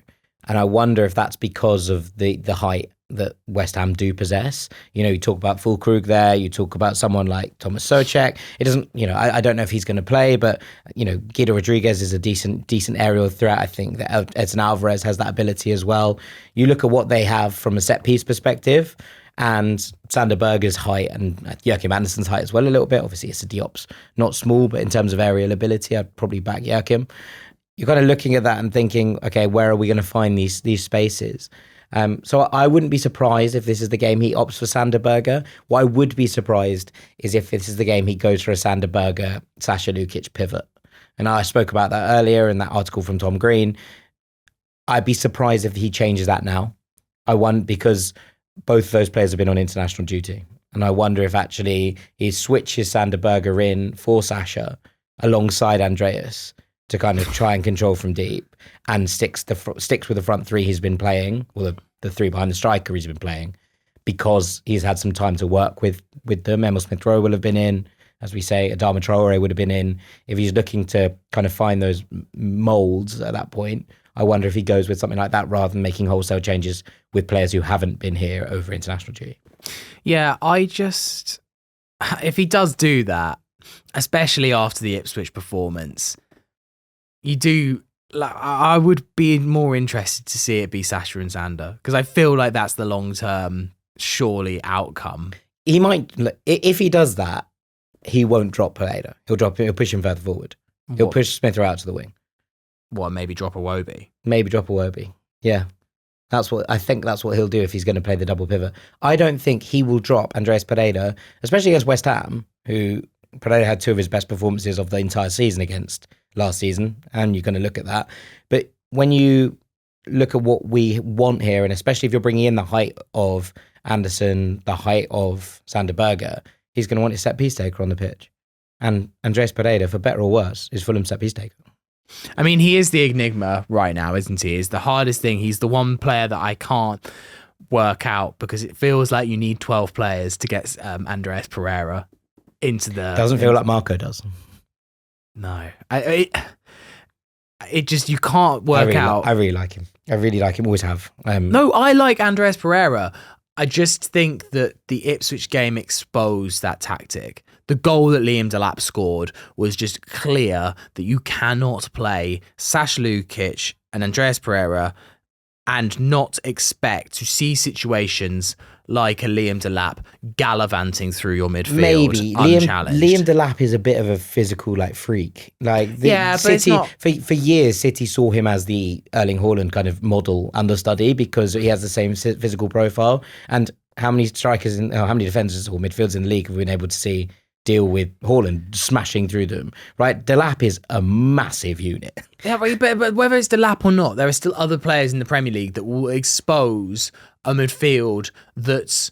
And I wonder if that's because of the height that West Ham do possess. You talk about Fulkrug there, you talk about someone like Thomas Soucek. It doesn't, I don't know if he's going to play, but, Guido Rodriguez is a decent aerial threat. I think that Edson Alvarez has that ability as well. You look at what they have from a set-piece perspective, and Sander Berge's height and Joachim Andersen's height as well a little bit. Obviously, it's a Diop's not small, but in terms of aerial ability, I'd probably back Joachim. You're kind of looking at that and thinking, okay, where are we going to find these spaces? So I wouldn't be surprised if this is the game he opts for Sander Berge. What I would be surprised is if this is the game he goes for a Sander Berge, Sasha Lukic pivot. And I spoke about that earlier in that article from Tom Green. I'd be surprised if he changes that now. Because both of those players have been on international duty. And I wonder if actually he switches Sander Berge in for Sasha alongside Andreas to kind of try and control from deep, and sticks with the front three he's been playing, or the three behind the striker he's been playing, because he's had some time to work with them. Emil Smith-Rowe will have been in, as we say, Adama Traore would have been in. If he's looking to kind of find those moulds at that point, I wonder if he goes with something like that rather than making wholesale changes with players who haven't been here over international duty. Yeah, if he does do that, especially after the Ipswich performance, I would be more interested to see it be Sasha and Sander, because I feel like that's the long-term, surely, outcome. He might, if he does that, he won't drop Pereira. He'll push him further forward. He'll push Smith-Rowe out to the wing. What, maybe drop a Wobie? Maybe drop a Wobie. Yeah. I think that's what he'll do if he's going to play the double pivot. I don't think he will drop Andreas Pereira, especially against West Ham, who Pereira had two of his best performances of the entire season against last season, and you're going to look at that. But when you look at what we want here, and especially if you're bringing in the height of Andersen, the height of Sander Berge, he's going to want his set-piece taker on the pitch. And Andreas Pereira, for better or worse, is Fulham's set-piece taker. I mean, he is the enigma right now, isn't he? He's the hardest thing. He's the one player that I can't work out, because it feels like you need 12 players to get Andreas Pereira into the... Doesn't feel like Marco does. No. It just, you can't work out. I really like him. Always have. No, I like Andreas Pereira. I just think that the Ipswich game exposed that tactic. The goal that Liam Delap scored was just clear that you cannot play Sasha Lukic and Andreas Pereira and not expect to see situations like a Liam Delap gallivanting through your midfield. Maybe unchallenged. Liam Delap is a bit of a physical freak. But City, it's not... for years, City saw him as the Erling Haaland kind of model understudy because he has the same physical profile. And how many defenders or midfielders in the league have we been able to see deal with Haaland smashing through them, right? Delap is a massive unit. Yeah, but whether it's Delap or not, there are still other players in the Premier League that will expose a midfield that's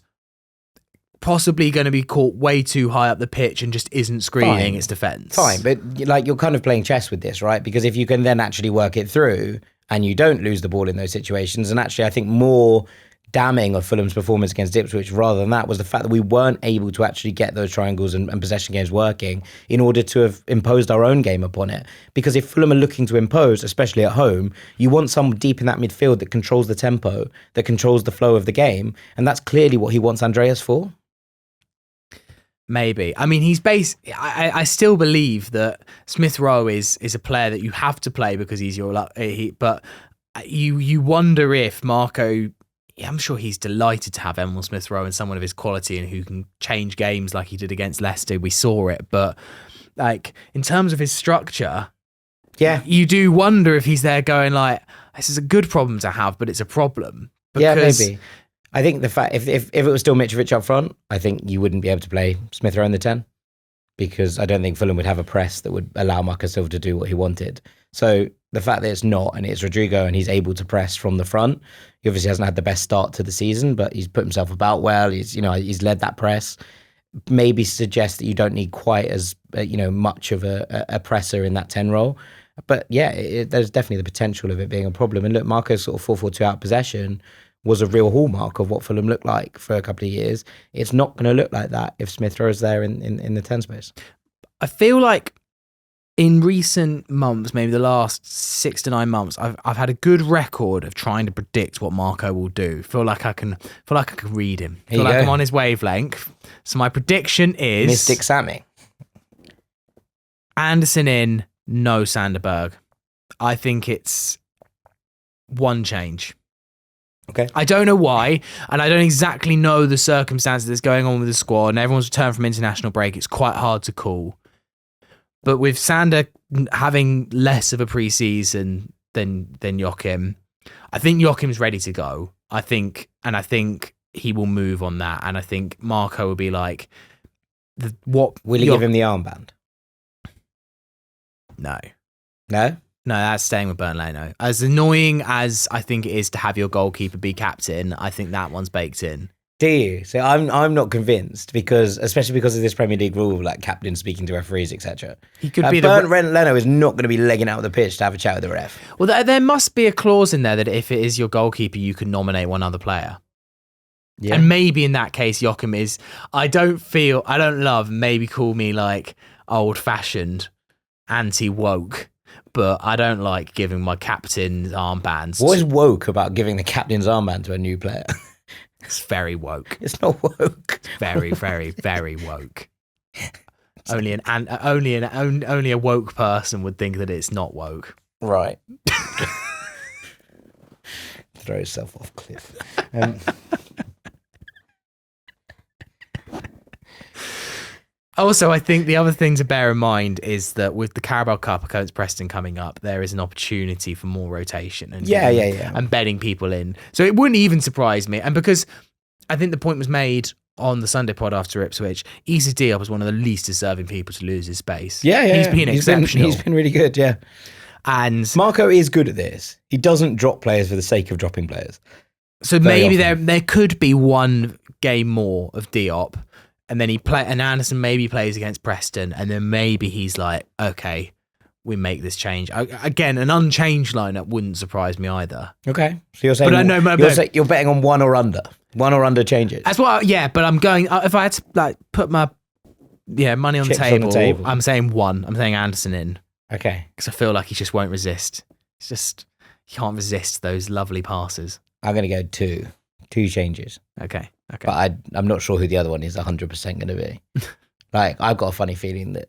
possibly going to be caught way too high up the pitch and just isn't screening its defence. Fine, but you're kind of playing chess with this, right? Because if you can then actually work it through and you don't lose the ball in those situations, and actually I think more damning of Fulham's performance against Ipswich rather than that was the fact that we weren't able to actually get those triangles and possession games working in order to have imposed our own game upon it. Because if Fulham are looking to impose, especially at home, you want someone deep in that midfield that controls the tempo, that controls the flow of the game, and that's clearly what he wants Andreas for. Maybe. I mean, I still believe that Smith-Rowe is a player that you have to play because he's but you wonder if Marco... Yeah, I'm sure he's delighted to have Emil Smith-Rowe and someone of his quality and who can change games like he did against Leicester. We saw it. But in terms of his structure, yeah, you do wonder if he's there going this is a good problem to have, but it's a problem. Because... Yeah, maybe. I think the fact, if it was still Mitrovic up front, I think you wouldn't be able to play Smith-Rowe in the 10 because I don't think Fulham would have a press that would allow Marco Silva to do what he wanted. So the fact that it's not, and it's Rodrigo and he's able to press from the front, he obviously hasn't had the best start to the season, but he's put himself about well. He's led that press. Maybe suggests that you don't need quite as much of a presser in that 10 role. But yeah, there's definitely the potential of it being a problem. And look, Marco's sort of 4-4-2 out possession was a real hallmark of what Fulham looked like for a couple of years. It's not going to look like that if Smith Rowe's there in the 10 space. I feel like in recent months, maybe the last 6 to 9 months, I've had a good record of trying to predict what Marco will do. Feel like I can read him. Feel like I'm on his wavelength. So my prediction is Mystic Sammy. Anderson in, no Sanderberg. I think it's one change. Okay. I don't know why, and I don't exactly know the circumstances that's going on with the squad, and everyone's returned from international break. It's quite hard to call. But with Sander having less of a pre-season than Joachim, I think Joachim's ready to go. I think he will move on that, and I think Marco will be like, "What will he give him the armband?" No, that's staying with Burnley. No, as annoying as I think it is to have your goalkeeper be captain, I think that one's baked in. Do you? So I'm not convinced especially because of this Premier League rule, like captain speaking to referees, etc. He could be Bernd Leno is not going to be legging out of the pitch to have a chat with the ref. Well, there must be a clause in there that if it is your goalkeeper, you can nominate one other player. Yeah. And maybe in that case, Joachim is. I don't love. Maybe call me like old-fashioned, anti-woke. But I don't like giving my captain's armbands. What is woke about giving the captain's armband to a new player? It's very woke. It's not woke. It's very, very, very woke. Only a woke person would think that it's not woke. Right. Throw yourself off cliff. Also, I think the other thing to bear in mind is that with the Carabao Cup against Preston coming up, there is an opportunity for more rotation and and bedding people in. So it wouldn't even surprise me. And because I think the point was made on the Sunday pod after Ipswich, Issa Diop was one of the least deserving people to lose his space. He's been exceptional. He's been really good, yeah. And Marco is good at this. He doesn't drop players for the sake of dropping players. So maybe there could be one game more of Diop. And then and Anderson maybe plays against Preston, and then maybe he's like, okay, we make this change. Again, an unchanged lineup wouldn't surprise me either. Okay, so you're saying you're betting on one or under changes. That's what. But I'm going. If I had to like put my money on the table, I'm saying one. I'm saying Anderson in. Okay, because I feel like he just won't resist. It's just he can't resist those lovely passes. I'm going to go two changes. Okay. But I'm not sure who the other one is 100% going to be. Like, I've got a funny feeling that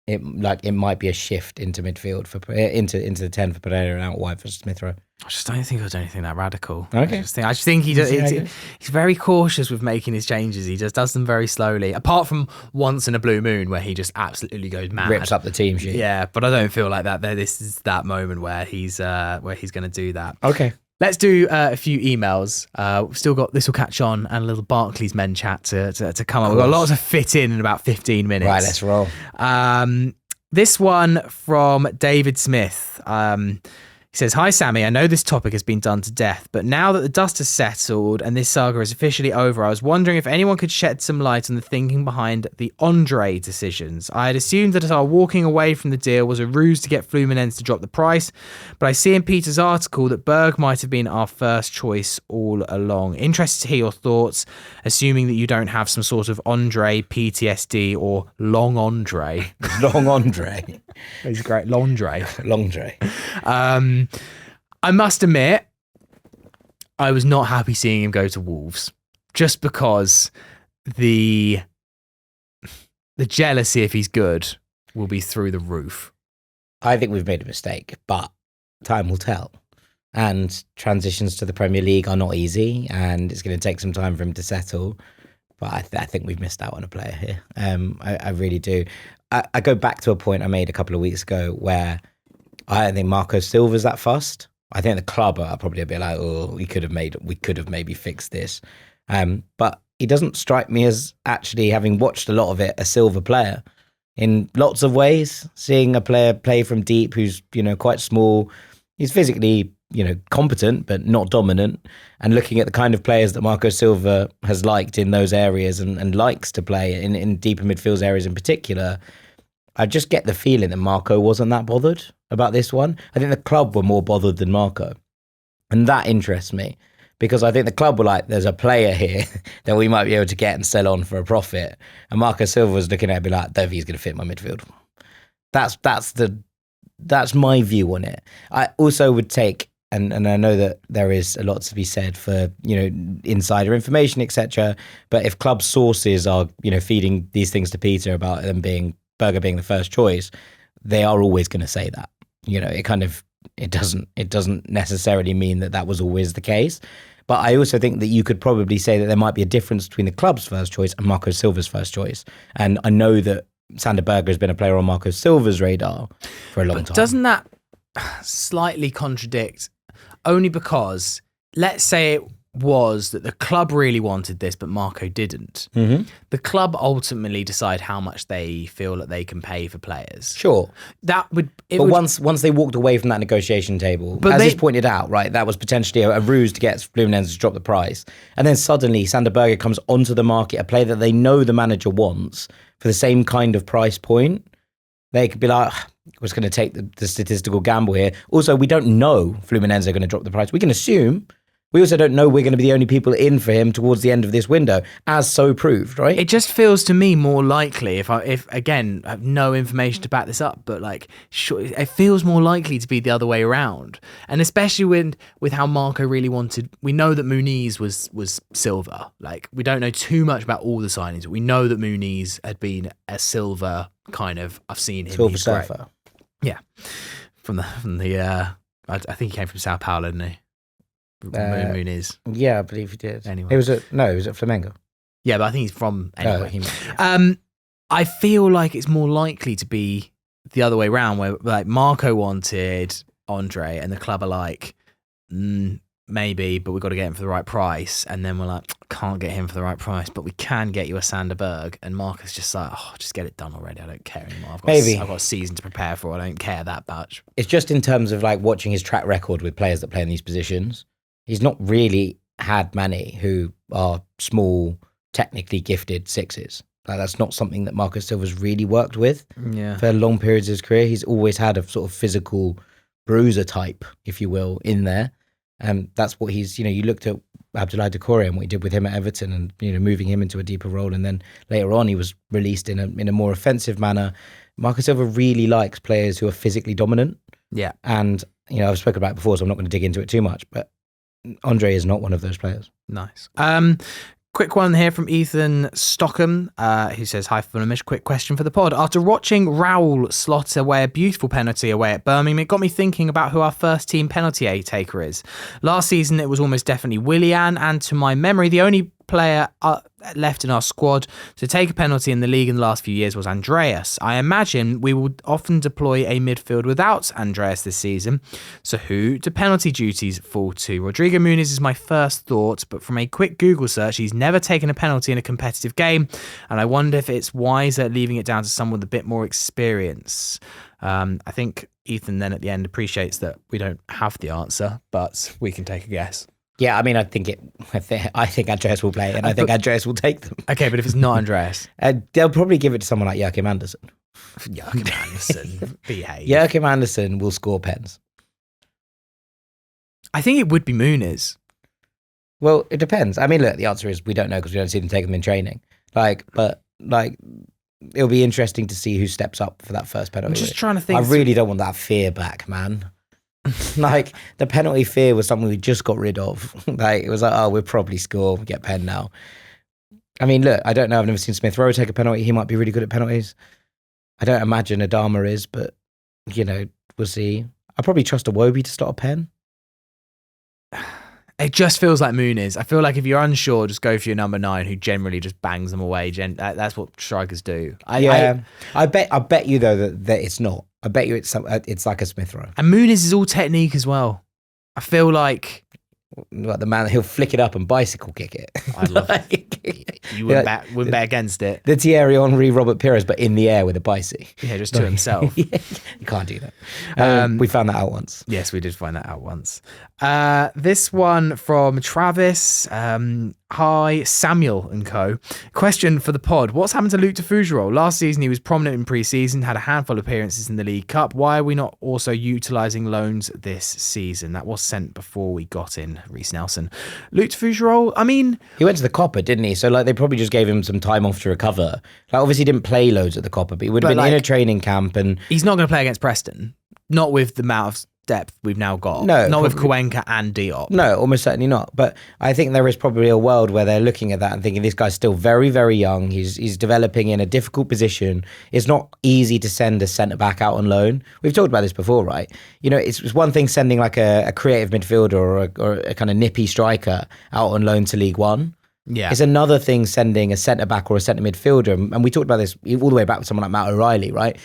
it might be a shift into midfield into the 10 for Pereira and out wide for Smith Rowe. I just don't think he'll do anything that radical. Okay. I just think he's very cautious with making his changes. He just does them very slowly. Apart from once in a blue moon where he just absolutely goes mad, rips up the team sheet. Yeah, but I don't feel like that. This is that moment where he's going to do that. Okay. Let's do a few emails. We've still got This Will Catch On and a little Barclays Men chat to come up. We've got a lot to fit in about 15 minutes. Right, let's roll. This one from David Smith. He says, "Hi Sammy, I know this topic has been done to death, but now that the dust has settled and this saga is officially over, I was wondering if anyone could shed some light on the thinking behind the Andre decisions. I had assumed that our walking away from the deal was a ruse to get Fluminense to drop the price, but I see in Peter's article that Berg might have been our first choice all along. Interested to hear your thoughts, assuming that you don't have some sort of Andre PTSD or long Andre." Long Andre. He's great. Londre. I must admit, I was not happy seeing him go to Wolves, just because the jealousy, if he's good, will be through the roof. I think we've made a mistake, but time will tell. And transitions to the Premier League are not easy, and it's going to take some time for him to settle. But I think we've missed out on a player here. I really do. I go back to a point I made a couple of weeks ago where I don't think Marco Silva's that fussed. I think the club are probably a bit like, oh, we could have maybe fixed this. But he doesn't strike me as actually, having watched a lot of it, a Silva player in lots of ways. Seeing a player play from deep who's, quite small. He's physically, competent, but not dominant. And looking at the kind of players that Marco Silva has liked in those areas and likes to play in deeper midfield areas in particular, I just get the feeling that Marco wasn't that bothered about this one. I think the club were more bothered than Marco. And that interests me because I think the club were like, there's a player here that we might be able to get and sell on for a profit. And Marco Silva was looking at it and be like, I don't think he's going to fit my midfield. That's my view on it. I also would take, and I know that there is a lot to be said for, insider information, etc. But if club sources are, feeding these things to Peter about them Berger being the first choice, they are always going to say that. It doesn't necessarily mean that was always the case. But I also think that you could probably say that there might be a difference between the club's first choice and Marco Silva's first choice. And I know that Sander Berger has been a player on Marco Silva's radar for a long time. Doesn't that slightly contradict? Only because, let's say it was that the club really wanted this, but Marco didn't. Mm-hmm. The club ultimately decide how much they feel that they can pay for players. Sure. Once they walked away from that negotiation table, as is pointed out, right, that was potentially a ruse to get Fluminense to drop the price. And then suddenly Sander Berger comes onto the market, a player that they know the manager wants for the same kind of price point. They could be like, we're just going to take the statistical gamble here. Also, we don't know Fluminense are going to drop the price. We can assume. We also don't know we're going to be the only people in for him towards the end of this window, as so proved, right? It just feels to me more likely, if again, I have no information to back this up, but it feels more likely to be the other way around. And especially with how Marco really wanted, we know that Muniz was Silva. We don't know too much about all the signings, but we know that Muniz had been a Silva kind of, I've seen him. Silva surfer. Yeah. From the I think he came from Sao Paulo, didn't he? Muniz. Yeah, I believe he did. Anyway. He was at Flamengo. Yeah, but I think he's from anyway. Yeah. I feel like it's more likely to be the other way around, where Marco wanted Andre and the club are like, maybe, but we've got to get him for the right price. And then we're like, can't get him for the right price, but we can get you a Sander Berg. And Marco's just like, just get it done already. I don't care anymore. I've got a season to prepare for. I don't care that much. It's just in terms of watching his track record with players that play in these positions. He's not really had many who are small, technically gifted sixes. That's not something that Marco Silva's really worked with for long periods of his career. He's always had a sort of physical bruiser type, if you will, in there. And that's what he's, you looked at Abdoulaye Doucouré and what he did with him at Everton and, moving him into a deeper role. And then later on, he was released in a more offensive manner. Marco Silva really likes players who are physically dominant. Yeah. And, I've spoken about it before, so I'm not going to dig into it too much, but Andre is not one of those players. Nice. Quick one here from Ethan Stockham, who says, hi, Fulhamish. Quick question for the pod. After watching Raul slot away a beautiful penalty away at Birmingham, it got me thinking about who our first team penalty taker is. Last season, it was almost definitely Willian, and to my memory, the only player left in our squad to take a penalty in the league in the last few years was Andreas. I imagine we will often deploy a midfield without Andreas this season. So who do penalty duties fall to? Rodrigo Muniz is my first thought, but from a quick Google search, he's never taken a penalty in a competitive game, and I wonder if it's wiser leaving it down to someone with a bit more experience. I think Ethan then at the end appreciates that we don't have the answer, but we can take a guess. Yeah, I mean, I think Andreas will play, and I think Andreas will take them. Okay, but if it's not Andreas, they'll probably give it to someone like Joachim Andersen. Joachim Andersen, behave. Joachim Andersen will score pens. I think it would be Muniz. Well, it depends. I mean, look, the answer is we don't know because we don't see them take them in training. But it'll be interesting to see who steps up for that first penalty. I'm just trying to think. I really don't want that fear back, man. The penalty fear was something we just got rid of. It was we'll probably score, we get pen now. I mean, look, I don't know. I've never seen Smith Rowe take a penalty. He might be really good at penalties. I don't imagine Adama is, but, we'll see. I'd probably trust Iwobi to start a pen. It just feels like Muniz. I feel like if you're unsure, just go for your number 9, who generally just bangs them away. That's what strikers do. I bet you though that it's not. I bet you it's like a Smith Rowe. And Muniz is all technique as well. I feel like the man, he'll flick it up and bicycle kick it. I love it. You wouldn't bet against it. The Thierry Henry, Robert Pires, but in the air with a bicy. Yeah, just to himself. You can't do that. We found that out once. Yes, we did find that out once. This one from Travis. Hi, Samuel and co. Question for the pod. What's happened to Luke de Fougerolles? Last season, he was prominent in pre-season, had a handful of appearances in the League Cup. Why are we not also utilising loans this season? That was sent before we got in Reece Nelson. Luke de Fougerolles, I mean... He went to the Copper, didn't he? So, they probably just gave him some time off to recover. Like, obviously, he didn't play loads at the Copper, but he would have been in a training camp. And he's not going to play against Preston. Not with the amount of depth we've now got. No, not with Cuenca and Diop. No, almost certainly not. But I think there is probably a world where they're looking at that and thinking this guy's still very, very young. He's developing in a difficult position. It's not easy to send a centre back out on loan. We've talked about this before, right? You know, it's one thing sending like a creative midfielder or a kind of nippy striker out on loan to League One. Yeah. It's another thing sending a centre back or a centre midfielder. And we talked about this all the way back with someone like Matt O'Reilly, right?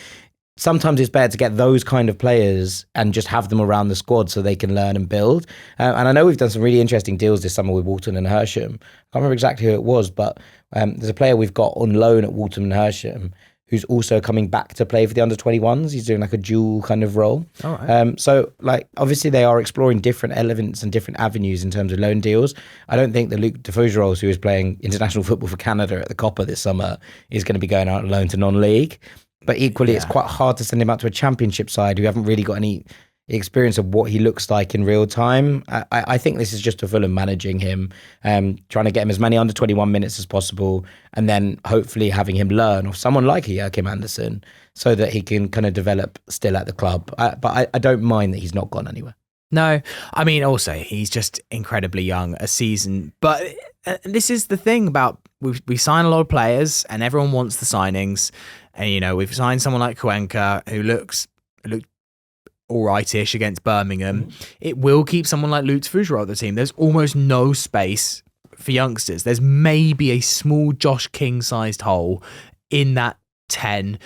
Sometimes it's better to get those kind of players and just have them around the squad so they can learn and build. And I know we've done some really interesting deals this summer with Walton and Hersham. I can't remember exactly who it was, but there's a player we've got on loan at Walton and Hersham who's also coming back to play for the under-21s. He's doing like a dual kind of role. All right. So like obviously they are exploring different elements and different avenues in terms of loan deals. I don't think that Luke Defoegeros, who is playing international football for Canada at the Copper this summer, is going to be going out on loan to non-league. But equally, it's quite hard to send him out to a championship side who haven't really got any experience of what he looks like in real time. I think this is just a Fulham managing him, trying to get him as many under 21 minutes as possible, and then hopefully having him learn off someone like Joachim Andersen so that he can kind of develop still at the club. But I don't mind that he's not gone anywhere. No, I mean, also, he's just incredibly young, a season. But this is the thing about, we sign a lot of players and everyone wants the signings. And, you know, we've signed someone like Cuenca who looked all right-ish against Birmingham. It will keep someone like Luke Defoegeros at the team. There's almost no space for youngsters. There's maybe a small Josh King-sized hole in that 10.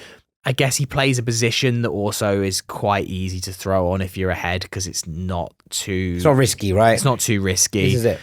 I guess he plays a position that also is quite easy to throw on if you're ahead because it's not risky, right? It's not too risky. This is it.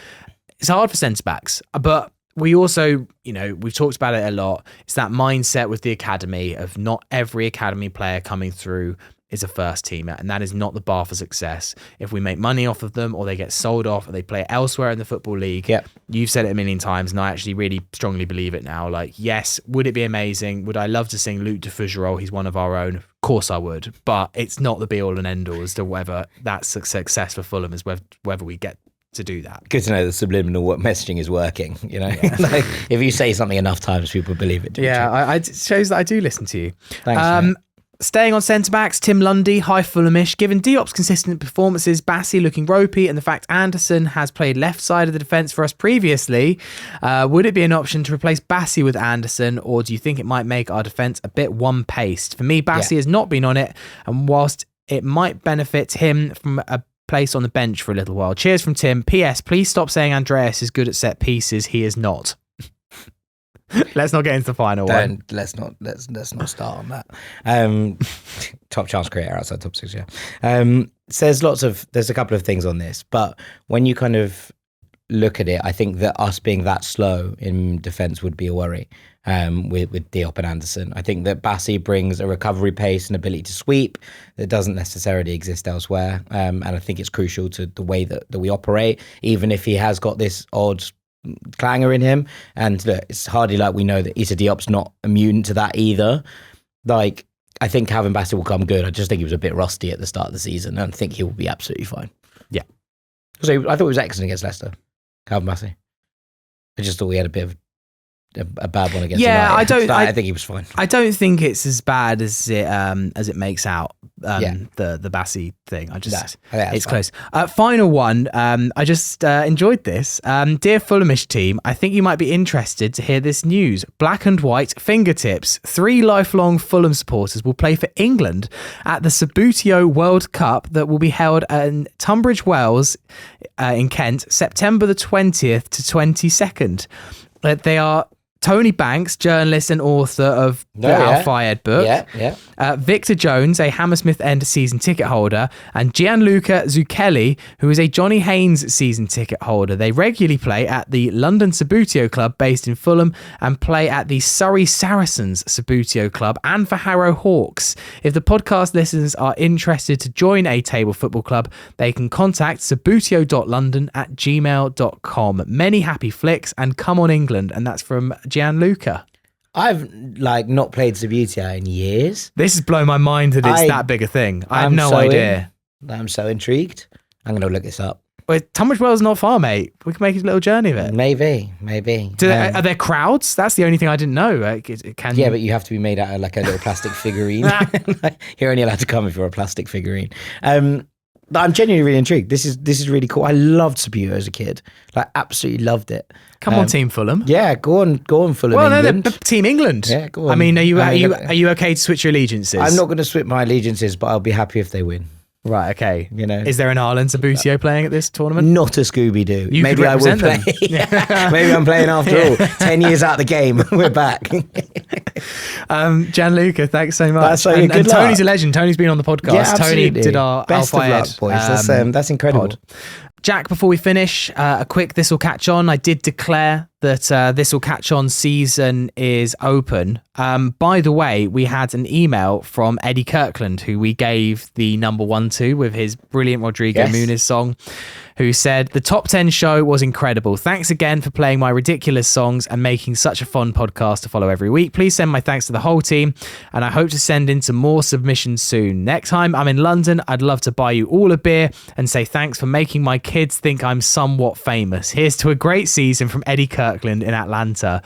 It's hard for centre-backs, but we also, you know, we've talked about it a lot. It's that mindset with the academy of not every academy player coming through is a first teamer, and that is not the bar for success. If we make money off of them or they get sold off or they play elsewhere in the Football League, you've said it a million times and I actually really strongly believe it now. Like, yes, would it be amazing? Would I love to sing Luke Defoegeros? He's one of our own. Of course I would, but it's not the be all and end all as to whether that's success for Fulham is whether we get to do that. Good to know the subliminal messaging is working, you know. Like, if you say something enough times, people believe it. It shows that I do listen to you. Thanks, staying on centre-backs, Tim Lundy, hi Fulhamish. Given Diop's consistent performances, Bassey looking ropey, and the fact Anderson has played left side of the defence for us previously, would it be an option to replace Bassey with Anderson, or do you think it might make our defence a bit one-paced? For me, Bassey has not been on it, and whilst it might benefit him from a place on the bench for a little while. Cheers from Tim. P.S. Please stop saying Andreas is good at set pieces. He is not. Let's not get into the final one. Let's not start on that. Top chance creator outside top six. There's a couple of things on this, but when you kind of look at it, I think that us being that slow in defence would be a worry. With Diop and Anderson, I think that Bassey brings a recovery pace and ability to sweep that doesn't necessarily exist elsewhere, and I think it's crucial to the way that we operate, even if he has got this odd clanger in him. And look, it's hardly like we know that Issa Diop's not immune to that either. Like, I think Calvin Bassey will come good. I just think he was a bit rusty at the start of the season, and I think he will be absolutely fine. Yeah. So I thought he was excellent against Leicester, Calvin Bassey. I just thought we had a bit of a bad one against United. I think he was fine. I don't think it's as bad as it makes out. The Bassey thing. It's close. Final one. I just enjoyed this. Dear Fulhamish team, I think you might be interested to hear this news. Black and white fingertips. 3 lifelong Fulham supporters will play for England at the Sabutio World Cup that will be held in Tunbridge Wells in Kent, September the 20th to 22nd. They are Tony Banks, journalist and author of the Al Fayed book. Victor Jones, a Hammersmith End season ticket holder, and Gianluca Zucchelli, who is a Johnny Haynes season ticket holder. They regularly play at the London Sabutio Club based in Fulham and play at the Surrey Saracens Sabutio Club and for Harrow Hawks. If the podcast listeners are interested to join a table football club, they can contact sabutio.london@gmail.com. Many happy flicks and come on England. And that's from Gianluca. I've not played Sabutio in years. This has blown my mind that it's that big a thing. I have no idea. I'm so intrigued. I'm going to look this up. Well, Tunbridge Wells not far, mate. We can make a little journey of it. Maybe. Are there crowds? That's the only thing I didn't know. Yeah, but you have to be made out of like a little plastic figurine. You're only allowed to come if you're a plastic figurine. But I'm genuinely really intrigued. This is really cool. I loved Sabute as a kid. Like, absolutely loved it. Come on, Team Fulham. Yeah, go on, Fulham. Well, England. no, Team England. Yeah, go on. I mean, are you okay to switch your allegiances? I'm not going to switch my allegiances, but I'll be happy if they win. Right, okay. You know, is there an Ireland Sabutio playing at this tournament? Not a Scooby-Doo. Maybe I will play. Maybe I'm playing after all. 10 years out of the game, we're back. Gianluca, thanks so much. That's so and good luck. Tony's a legend. Tony's been on the podcast. Yeah, absolutely. Tony did our Best of luck, boys. That's incredible. Pod. Jack, before we finish, a quick This Will Catch On. I did declare that This Will Catch On season is open. By the way, we had an email from Eddie Kirkland, who we gave the number 1 to with his brilliant Rodrigo Muniz song, who said, "The Top 10 show was incredible. Thanks again for playing my ridiculous songs and making such a fun podcast to follow every week. Please send my thanks to the whole team, and I hope to send in some more submissions soon. Next time I'm in London, I'd love to buy you all a beer and say thanks for making my kids think I'm somewhat famous. Here's to a great season from Eddie Kirkland in Atlanta."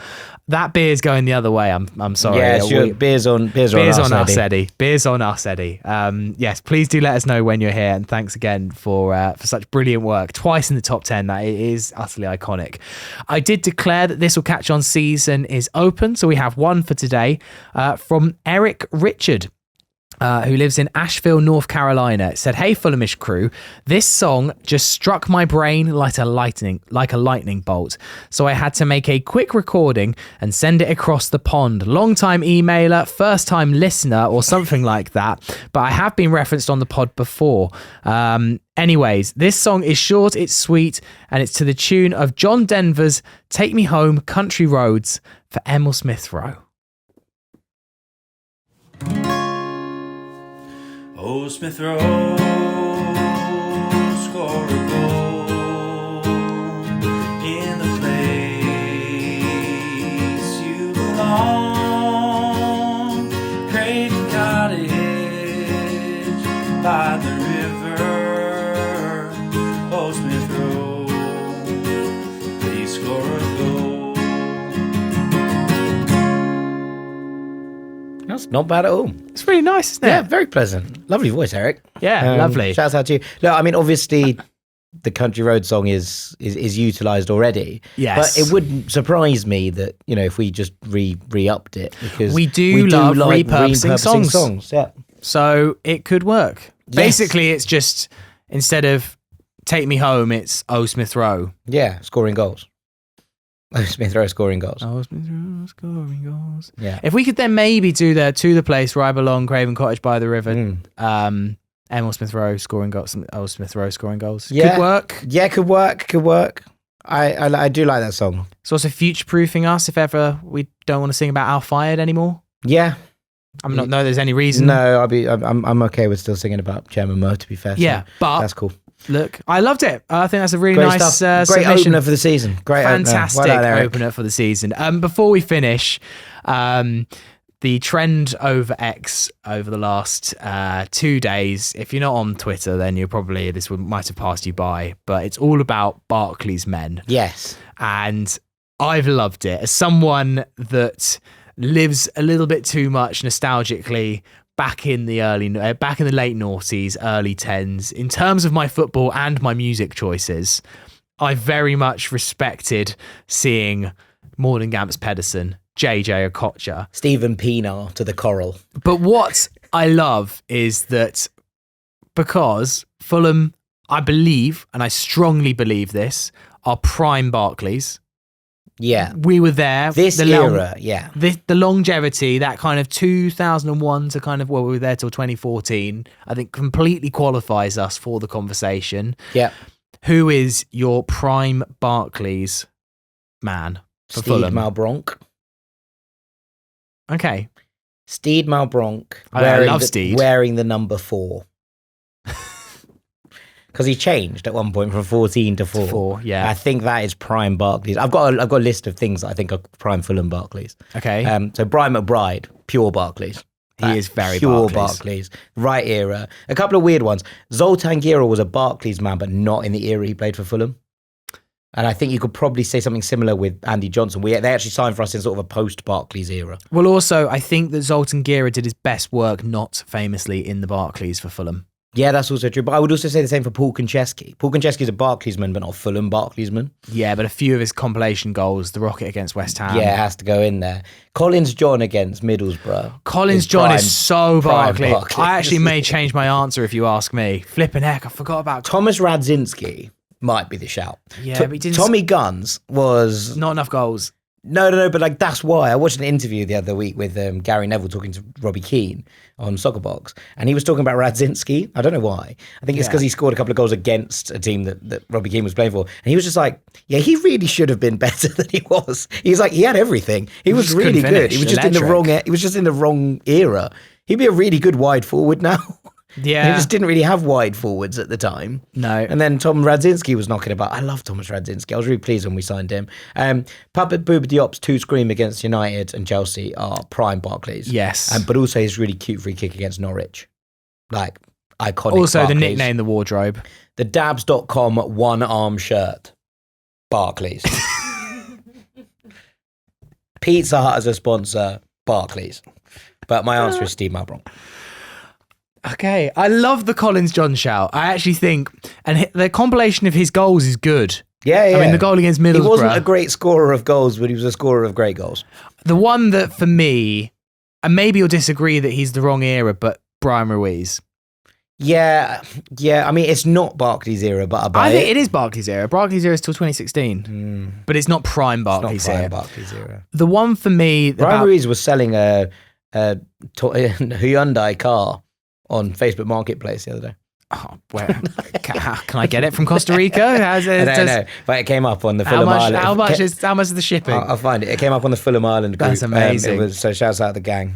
That beer's going the other way. I'm sorry. Yeah, sure. Beers on us, Eddie. Beers on us, Eddie. Yes, please do let us know when you're here, and thanks again for such brilliant work. Twice in the top 10. That is utterly iconic. I did declare that This Will Catch On season is open, so we have one for today from Eric Richard, who lives in Asheville, North Carolina. It said, "Hey Fulhamish crew, this song just struck my brain like a lightning bolt. So I had to make a quick recording and send it across the pond. Long time emailer, first time listener, or something like that. But I have been referenced on the pod before. Anyways, this song is short, it's sweet, and it's to the tune of John Denver's Take Me Home, Country Roads for Emil Smith Rowe." Oh, Smith Rowe, score a goal in the place you belong. Craven Cottage by the river. Oh, Smith Rowe, please score a goal. That's not bad at all. It's really nice, isn't it? Yeah, very pleasant. Lovely voice, Eric. Yeah, lovely. Shouts out to you. Look, I mean, obviously, the Country Road song is utilised already. Yes. But it wouldn't surprise me that, you know, if we just re-upped it, because we do love like repurposing songs. Yeah. So it could work. Yes. Basically, it's just, instead of Take Me Home, it's Oh Smith Rowe. Yeah, scoring goals. Oh, Smith Rowe scoring goals. Oh, Smith Rowe scoring goals. Yeah. If we could then maybe do the To the Place Where I Belong, Craven Cottage by the River, Emil Smith Rowe scoring goals, Oh Smith Rowe scoring goals. Yeah. Could work. Yeah, could work. I do like that song. It's also future-proofing us if ever we don't want to sing about Al Fayed anymore. Yeah. I'm not know there's any reason. No, I'm okay with still singing about Chairman Mo, to be fair. Yeah, so but that's cool. Look, I loved it. I think that's a really Great nice stuff. Great submission. opener for the season. Great Fantastic opener. Well done, Eric. opener for the season. Before we finish, the trend over X over the last 2 days, if you're not on Twitter, then might have passed you by, but it's all about Barclays Men. Yes. And I've loved it. As someone that lives a little bit too much nostalgically back in the late noughties, early tens, in terms of my football and my music choices, I very much respected seeing Morgan Gamps Pedersen, JJ Okocha, Stephen Pienaar to the Coral. But what I love is that because Fulham, I believe, and I strongly believe this, are prime Barclays. Yeah. We were there. This era, yeah. The longevity, that kind of 2001 to kind of, we were there till 2014, I think completely qualifies us for the conversation. Yeah. Who is your prime Barclays man for Steed Fulham? Malbronk. Okay. Steed Malbronk. I love Steed. Wearing the number 4. Because he changed at one point from 14 to 4. 4, yeah. I think that is prime Barclays. I've got a list of things that I think are prime Fulham Barclays. Okay. So Brian McBride, pure Barclays. He is very pure Barclays. Right era. A couple of weird ones. Zoltan Gera was a Barclays man, but not in the era he played for Fulham. And I think you could probably say something similar with Andy Johnson. They actually signed for us in sort of a post-Barclays era. Well, also, I think that Zoltan Gera did his best work not famously in the Barclays for Fulham. Yeah, that's also true. But I would also say the same for Paul Konchesky. Paul Konchesky is a Barclaysman, but not a Fulham Barclaysman. Yeah, but a few of his compilation goals, the Rocket against West Ham. Yeah, it has to go in there. Collins John against Middlesbrough. Collins John is so Barclays. Barclays. I actually may change my answer if you ask me. Flipping heck, I forgot about Thomas Radzinski might be the shout. Yeah, but he didn't... Tommy Guns was... Not enough goals. No, but like that's why. I watched an interview the other week with Gary Neville talking to Robbie Keane on Soccerbox, and he was talking about Radzinski. I don't know why. I think it's because he scored a couple of goals against a team that Robbie Keane was playing for, and he was just like, yeah, he really should have been better than he was. He's like, he had everything. He was really good. He was just in the wrong. He was just in the wrong era. He'd be a really good wide forward now. Yeah. And he just didn't really have wide forwards at the time. No. And then Tom Radzinski was knocking about. I love Thomas Radzinski. I was really pleased when we signed him. Puppet Booba Diop's 2 scream against United and Chelsea are prime Barclays. Yes. But also his really cute free kick against Norwich. Like, iconic Also, Barclays. the nickname, the wardrobe. The dabs.com one-arm shirt. Barclays. Pizza Hut as a sponsor. Barclays. But my answer is Steve Malbron. Okay, I love the Collins John shout. I actually think, and the compilation of his goals is good. Yeah. I mean, the goal against Middlesbrough. He wasn't a great scorer of goals, but he was a scorer of great goals. The one that for me, and maybe you'll disagree that he's the wrong era, but Brian Ruiz. Yeah. I mean, it's not Barclays era, but I think it is Barclays era. Barclays era is till 2016, but it's not prime Barclays era. Barclays era. The one for me, Brian Ruiz was selling a Hyundai car on Facebook Marketplace the other day. Oh, where can I get it from Costa Rica? I don't know, but it came up on the Fulham Island. How much is the shipping? I'll find it. It came up on the Fulham Island group. That's amazing. So shouts out the gang.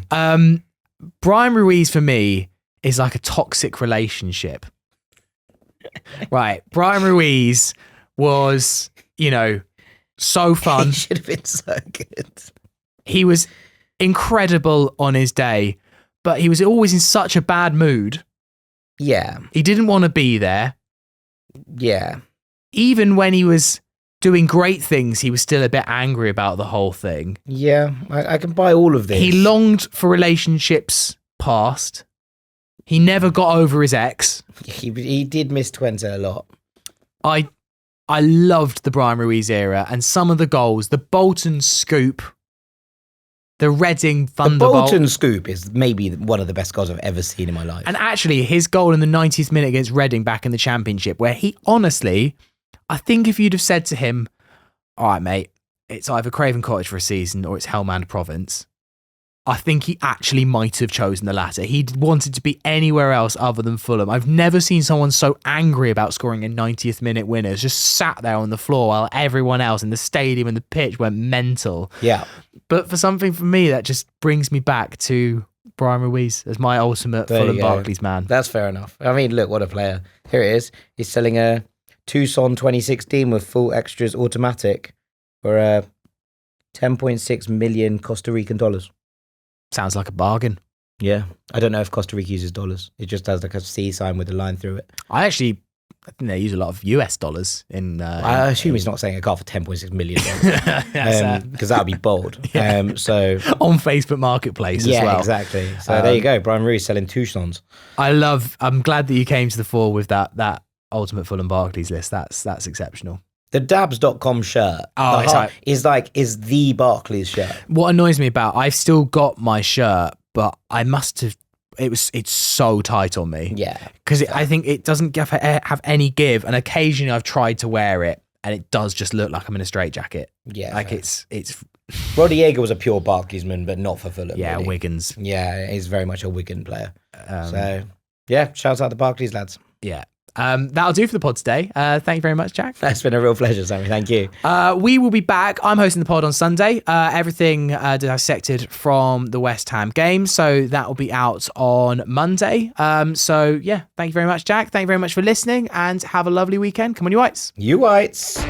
Brian Ruiz for me is like a toxic relationship. Right, Brian Ruiz was, so fun. He should have been so good. He was incredible on his day, but he was always in such a bad mood. Yeah. He didn't want to be there. Yeah. Even when he was doing great things, he was still a bit angry about the whole thing. Yeah, I can buy all of this. He longed for relationships past. He never got over his ex. He did miss Twente a lot. I loved the Brian Ruiz era and some of the goals, the Bolton scoop, the Reading Thunderbolt. The Bolton scoop is maybe one of the best goals I've ever seen in my life. And actually, his goal in the 90th minute against Reading back in the Championship, where he honestly, I think if you'd have said to him, all right, mate, it's either Craven Cottage for a season or it's Helmand Province, I think he actually might have chosen the latter. He wanted to be anywhere else other than Fulham. I've never seen someone so angry about scoring a 90th minute winner. Just sat there on the floor while everyone else in the stadium and the pitch went mental. Yeah. But for something for me, that just brings me back to Brian Ruiz as my ultimate Fulham Barclays man. That's fair enough. I mean, look, what a player. Here it is. He's selling a Tucson 2016 with full extras automatic for 10.6 million Costa Rican dollars. Sounds like a bargain. Yeah. I don't know if Costa Rica uses dollars. It just has like a C sign with a line through it. I think they use a lot of US dollars in. I assume he's not saying a car for $10.6 million because that would be bold. Yeah. So on Facebook Marketplace as well. Yeah, exactly. So there you go. Brian Ruiz selling Tucsons. I'm glad that you came to the fore with that ultimate Fulham Barclays list. That's exceptional. The dabs.com shirt is the Barclays shirt. What annoys me about, I've still got my shirt, but I must have, it's so tight on me. Yeah. Because I think it doesn't have any give, and occasionally I've tried to wear it and it does just look like I'm in a straitjacket. Yeah. Like it's Roddy Yeager was a pure Barclaysman, but not for Fulham. Yeah, really. Wiggins. Yeah, he's very much a Wigan player. So yeah, shouts out to Barclays lads. Yeah. That'll do for the pod today. Thank you very much, Jack. That's been a real pleasure, Sammy. Thank you. We will be back. I'm hosting the pod on Sunday. Everything dissected from the West Ham game. So that will be out on Monday. So yeah, thank you very much, Jack. Thank you very much for listening and have a lovely weekend. Come on, you whites. You whites.